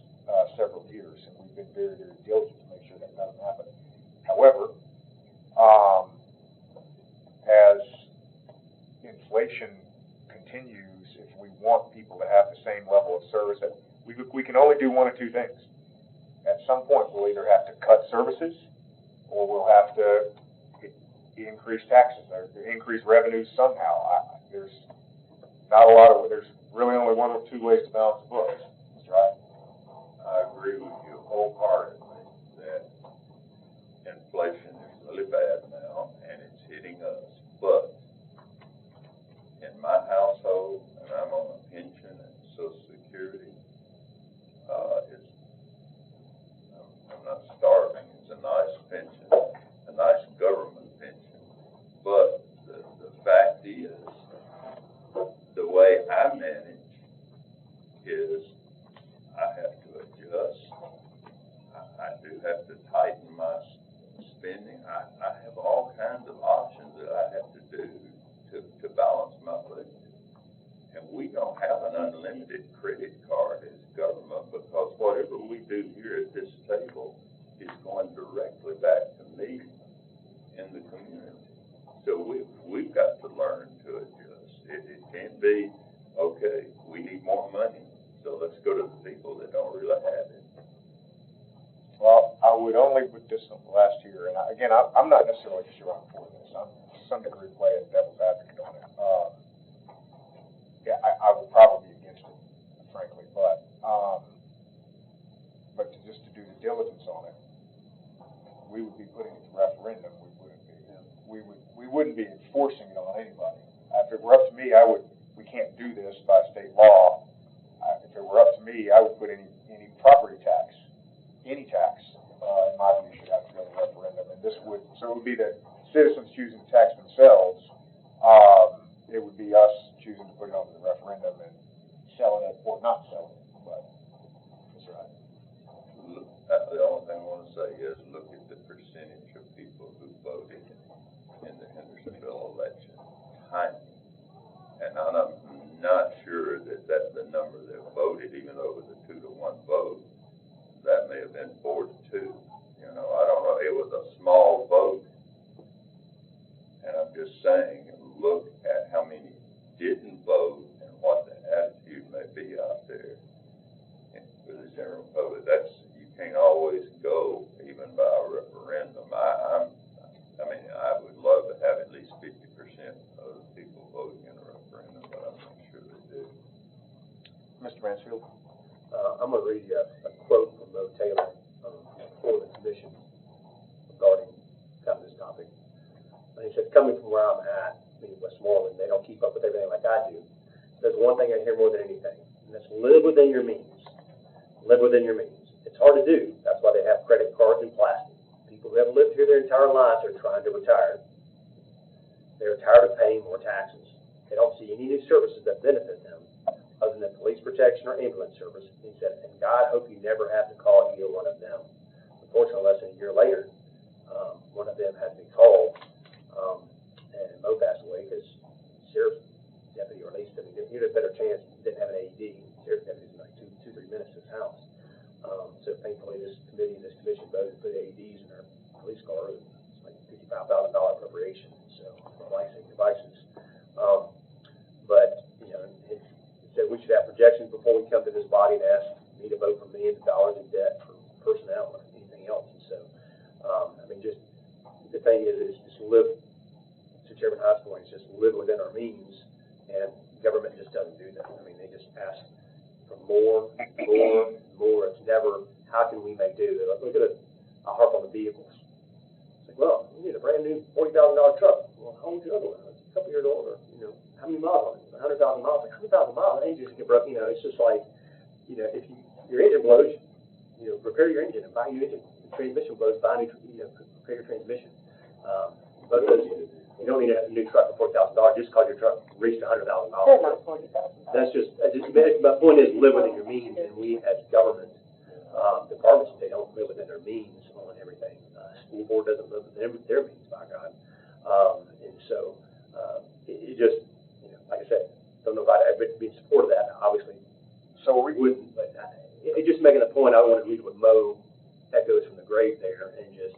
several years, and we've been very, very diligent to make sure that doesn't happen. However, as inflation continues, if we want people to have the same level of service, that we can only do one of two things. At some point, we'll either have to cut services, or we'll have to increase taxes or increase revenues somehow. There's really only one or two ways to balance the books. That's right. I agree with you wholeheartedly that inflation is really bad now and it's hitting us. But in my household, and I'm on a pension and Social Security, I'm not starving. It's a nice pension, a nice government pension. But the fact is, the way I manage is I have to adjust. I do have to tighten my spending. I have all kinds of options that I have to do to balance my budget. And we don't have an unlimited credit card as government, because whatever we do here at this table is going going directly back to me in the community. So we've got to learn to adjust. It can't be, okay, we need more money, so let's go to the people that don't really have it. Well, I would only with this last year, and I'm not necessarily sure I'm for this. I'm to some degree playing devil's advocate on it. Yeah, I would probably be against it, frankly, but just to do the diligence on it, we would be putting it to referendum. We wouldn't be enforcing it on anybody. If it were up to me, we can't do this by state law. If it were up to me, I would put any property tax, any tax, in my view, should have to go to referendum. And so it would be the citizens choosing to tax themselves. It would be us choosing to put it on the referendum and selling it or not selling it. But that's right. The only thing I want to say is look at the percentage of people who voted in the Hendersonville election. Tiny. And I'm not sure that that's the number that voted, even though it was a 2-to-1 vote. That may have been 4-2. You know, I don't know. It was a small vote. And I'm just saying, look at how many didn't vote and what the attitude may be out there for the general public. You can't always go even by a referendum. I would love to have at least 50% of the people voting in a referendum, but I'm not sure they do. Mr. Mansfield? I'm going to read you a quote from Mo Taylor for the commission regarding kind of this topic. And he said, coming from where I'm at, meaning Westmoreland, they don't keep up with everything like I do. There's one thing I hear more than anything, and that's live within your means. Live within your means. It's hard to do. That's why they have credit cards and plastic. People who have lived here their entire lives are trying to retire. They're tired of paying more taxes. They don't see any new services that benefit them other than police protection or ambulance service. He said, and God, hope you never have to call either one of them. Unfortunately, less than a year later, one of them had to be called, and Mo passed away because sheriff's deputy released him. He had a better chance. He didn't have an AED. Sheriff's deputy was like 2-3 minutes to his house. So thankfully, this committee and this commission voted to put AEDs in our police cars. It's like $55,000 appropriation. So life-saving devices. But you know, it said we should have projections before we come to this body and ask me to vote for millions of dollars in debt for personnel or anything else. And so, just the thing is just live. To Chairman Hyde's point, is just live within our means, and government just doesn't do that. They just ask for more. It's never, how can we make do? Look at it. I harp on the vehicles. It's like, well, we need a brand new $40,000 truck. Well, how old is the other one? It's a couple years older. You know, how many miles on it? 100,000 miles. Like 100,000 miles. That engine just get broken. You know, it's just like, you know, if your engine blows, you know, repair your engine and buy a new engine. If your transmission blows, buy a new, repair your transmission. Both those, you don't need a new truck for $40,000 just because your truck reached 100,000 miles. They're not $40,000. That's just, my point is live within your means, and we as government departments, they don't live within their means on everything. School board doesn't live within their means, by God. And so it just, you know, like I said, don't know if I'd be in support of that, obviously. So we wouldn't, but it just making a point, I want to read what Mo echoes from the grave there, and just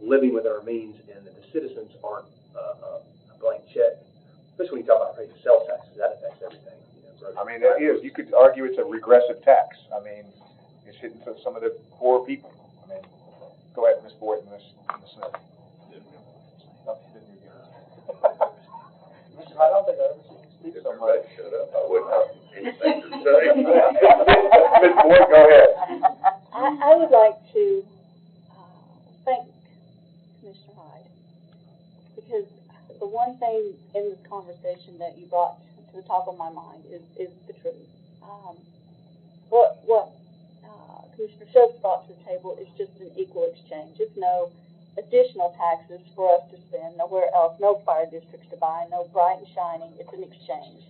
living within our means, and that the citizens aren't a blank check, especially when you talk about raising sales taxes. That affects everything. You know, it is. You could argue it's a regressive tax. It's hitting some of the poor people. Go ahead, Ms. Boyd and Ms. Smith. I don't think I ever seen you speak so much. Shut up. I wouldn't have anything to say. Ms. Boyd, go ahead. I would like to thank Commissioner Hyde, because the one thing in this conversation that you brought to the top of my mind is the truth. What Commissioner Schultz brought to the table is just an equal exchange. It's no additional taxes for us to spend, nowhere else, no fire districts to buy, no bright and shining. It's an exchange.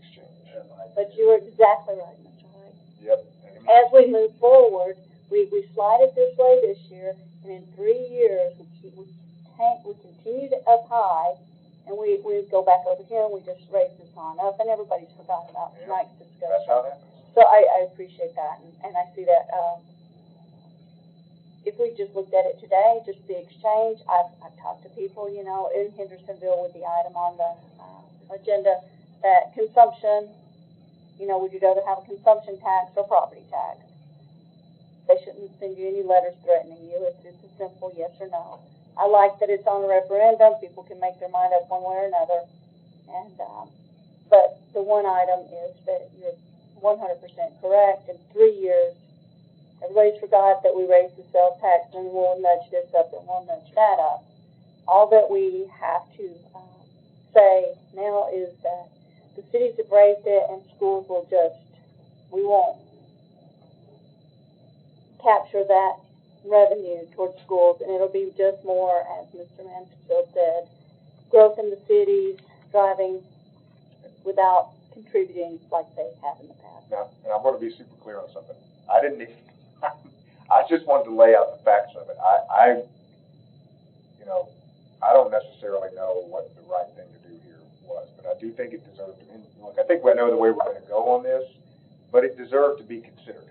But you are exactly right, Mr. Hyde. Yep. As we move forward, we slide it this way this year, and in 3 years, we continue to up high, and we go back over here, and we just raise this on up, and everybody's forgotten about tonight's discussion. That's how it happens. So I appreciate that, and I see that if we just looked at it today, just the exchange, I've talked to people, you know, in Hendersonville with the item on the, agenda, that consumption, you know, would you rather have a consumption tax or property tax? They shouldn't send you any letters threatening you, it's just a simple yes or no. I like that it's on a referendum, people can make their mind up one way or another, and, but the one item is that you're 100% correct. In 3 years, everybody's forgot that we raised the sales tax, and we'll nudge this up and we'll nudge that up. All that we have to say now is that the cities have raised it, and schools will just, we won't capture that revenue towards schools, and it'll be just more, as Mr. Mansfield said, growth in the cities, driving without contributing like they have in the past. Now, and I want to be super clear on something. I didn't even, I just wanted to lay out the facts of it. You know, I don't necessarily know what the right thing to do here was, but I do think it deserved to, and look, I think we know the way we're going to go on this, but it deserved to be considered.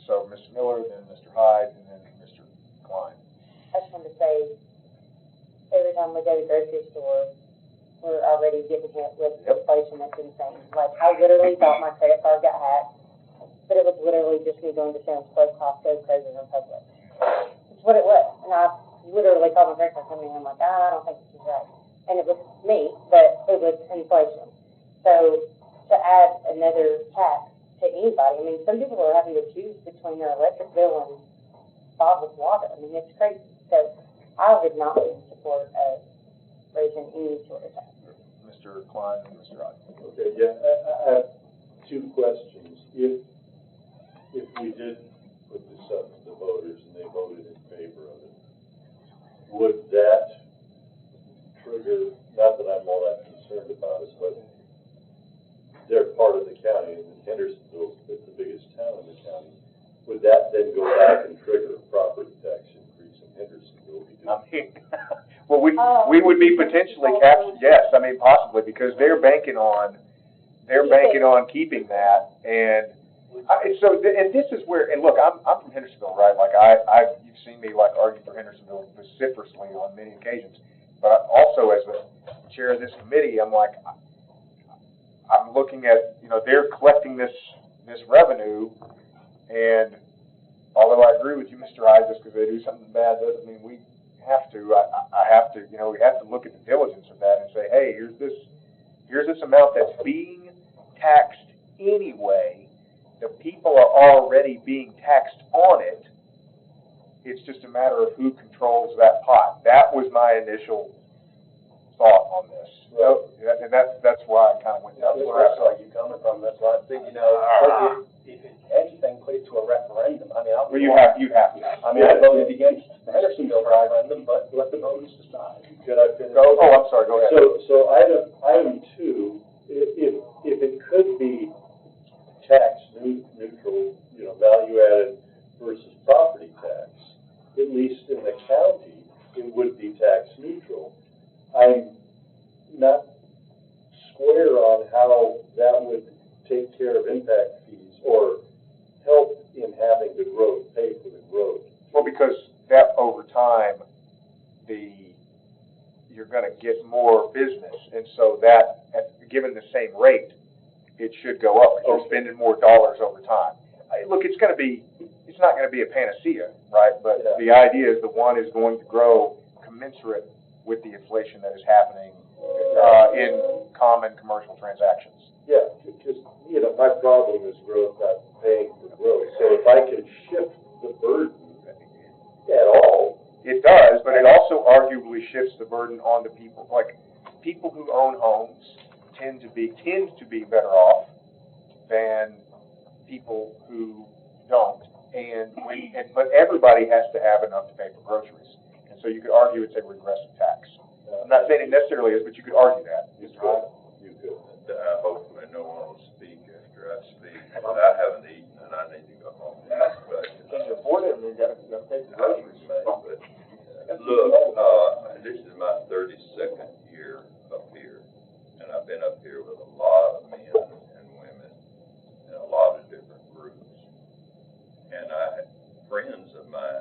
So Mr. Miller, then Mr. Hyde, and then Mr. Klein. I just wanted to say, every time we go to the grocery store, we're already getting hit with inflation that's insane. Like, I literally thought my credit card got hacked, but it was literally just me going to Sam's Club, Costco, Kroger, and Publix. That's what it was. And I literally called my credit card company, and I'm like, I don't think this is right. And it was me, but it was inflation. So to add another tax to anybody, I mean, some people are having to choose between their electric bill and bottled water. I mean, it's crazy. So I would not be in support of raising any sort of tax. Mr. Klein and Mr. Hyde. Okay, yeah, I have two questions. If we did put this up to the voters and they voted in favor of it, would that trigger, not that I'm all that concerned about it, but they're part of the county, and Hendersonville is the biggest town in the county, would that then go back and trigger a property tax increase in Hendersonville? I mean, well, we would be potentially captured, yes, I mean, possibly, because they're banking on keeping that, and and this is where, and look, I'm from Hendersonville, right? Like you've seen me like argue for Hendersonville vociferously on many occasions, but also as the chair of this committee, I'm like, I'm looking at, you know, they're collecting this revenue, and although I agree with you, Mr. Hyde, just because they do something bad doesn't mean we have to. I have to, you know, we have to look at the diligence of that and say, hey, here's this amount that's being taxed anyway. The people are already being taxed on it. It's just a matter of who controls that pot. That was my initial thought on this. Right. And that's why I kind of went down. That's where I saw you coming from. That's why I think, you know, if it's anything, put it to a referendum. I mean, well, you have to. I mean, I voted against the Hendersonville referendum, but let the voters decide. Could I finish? Oh, I'm sorry. Go ahead. So item 2, if it could be tax neutral, you know, value added versus property tax, at least in the county, it would be tax neutral. I'm not square on how that would take care of impact fees or help in having the growth, pay for the growth. Well, because that over time, you're going to get more business, and so that, given the same rate, it should go up. You're spending more dollars over time. Look, it's not going to be a panacea, right? But the idea is the one is going to grow commensurate with the inflation that is happening in common commercial transactions. Yeah, because, you know, my problem is growth, not paying for growth. So if I can shift the burden at all. It does, but it also arguably shifts the burden onto people. Like, people who own homes tend to be better off than people who don't. But everybody has to have enough to pay for groceries. And so you could argue it's a regressive tax. I'm not saying it necessarily is, but you could argue that. You could. I hope no one will speak after I speak. I haven't eaten and I need to go home. But look, this is my 32nd year up here, and I've been up here with a lot of men and women in a lot of different groups. And friends of mine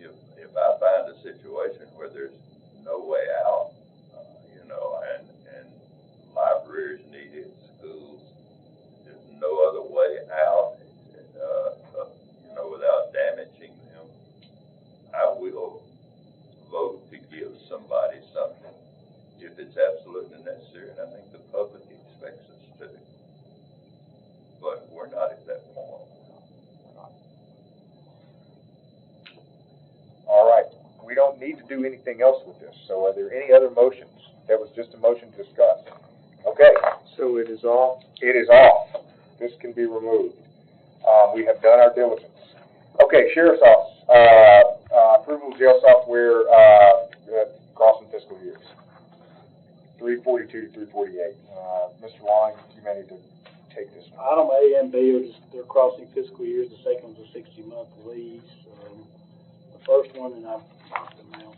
if I find a situation where there's no way out, you know, and libraries need it, schools, there's no other way out, you know, without damaging them, I will vote to give somebody something if it's absolutely necessary, and I think the public expects us to. But we're not at that point. All right, we don't need to do anything else with this, so are there any other motions? That was just a motion to discuss. Okay. So it is off? It is off. This can be removed. We have done our diligence. Okay, Sheriff's Office, approval of jail software, crossing fiscal years. 342 to 348. Mr. Long, you may need to take this one. Item A and B are just, they're crossing fiscal years. The second one's a 60-month lease. The first one, and I've marked them now.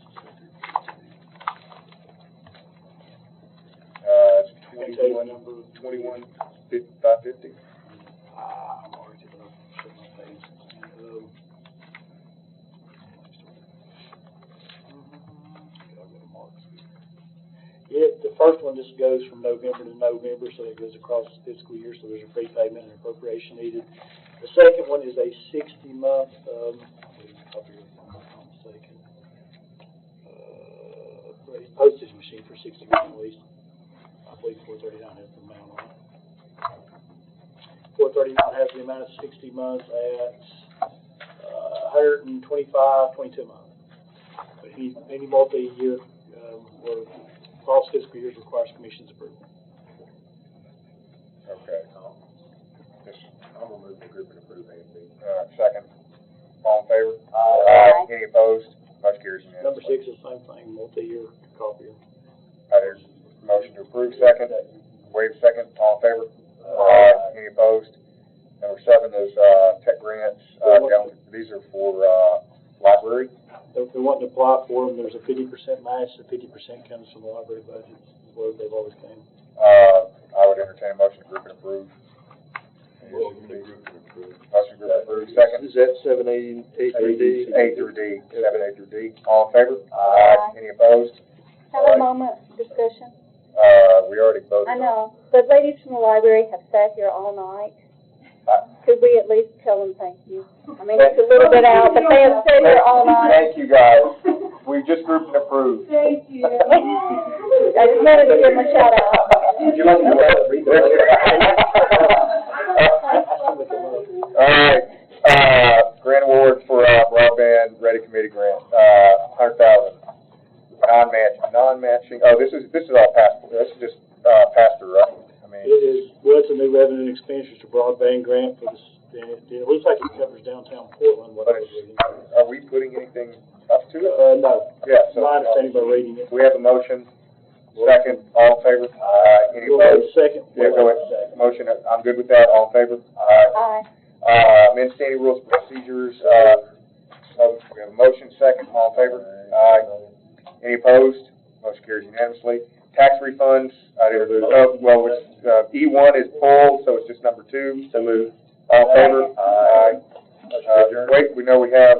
It's 21,550. I marked it up, show my page. Yeah, the first one just goes from November to November, so it goes across the fiscal year, so there's a prepayment and appropriation needed. The second one is a 60-month, postage machine for 60 months at least. I believe 439 has the amount on it. 439 has the amount of 60 months at 125, 22 months. But any multi-year or cross fiscal years requires commission's approval. Okay. I'm gonna move the group and approve A and B. Second. All in favor? Aye. Any opposed? Motion carries Number unanimously. 6 is the same thing, multi-year copier. There's a motion to approve, second. Waive second. All in favor? Aye. Any opposed? Number 7 is, tech grants. These are for, library. If they want to apply for them, there's a 50% match, the 50% comes from the library budget, is where they've always came. I would entertain a motion to group and approve. Motion to group and approve, second. Is that 7A through D? A through D, 7A through D. All in favor? Aye. Any opposed? Have a moment, discussion. We already voted. I know, but ladies from the library have sat here all night. Could we at least tell them thank you? I mean, it's a little bit out, but they have sat here all night. Thank you, guys. We just grouped and approved. Thank you. I just wanted to give them a shout out. You like to read All right, grant award for, broadband ready committee grant, 100,000. Non-matching, oh, this is all pass-through, this is just, pass-through, right? I mean. It is, well, it's a new revenue and expenditures to broadband grant for this, it looks like it covers downtown Portland, what I was reading. Are we putting anything up to it? No. Yeah, so. My understanding by reading it. We have a motion, second, all in favor? Any Go ahead, opposed? second. Yeah, go ahead, motion, I'm good with that, all in favor? Aye. Amend standing rules and procedures, so we have a motion, second, all in favor? Aye. Any opposed? Motion carries unanimously. Tax refunds, E1 is pulled, so it's just number 2. So moved. All in favor? Aye. Wait, we know we have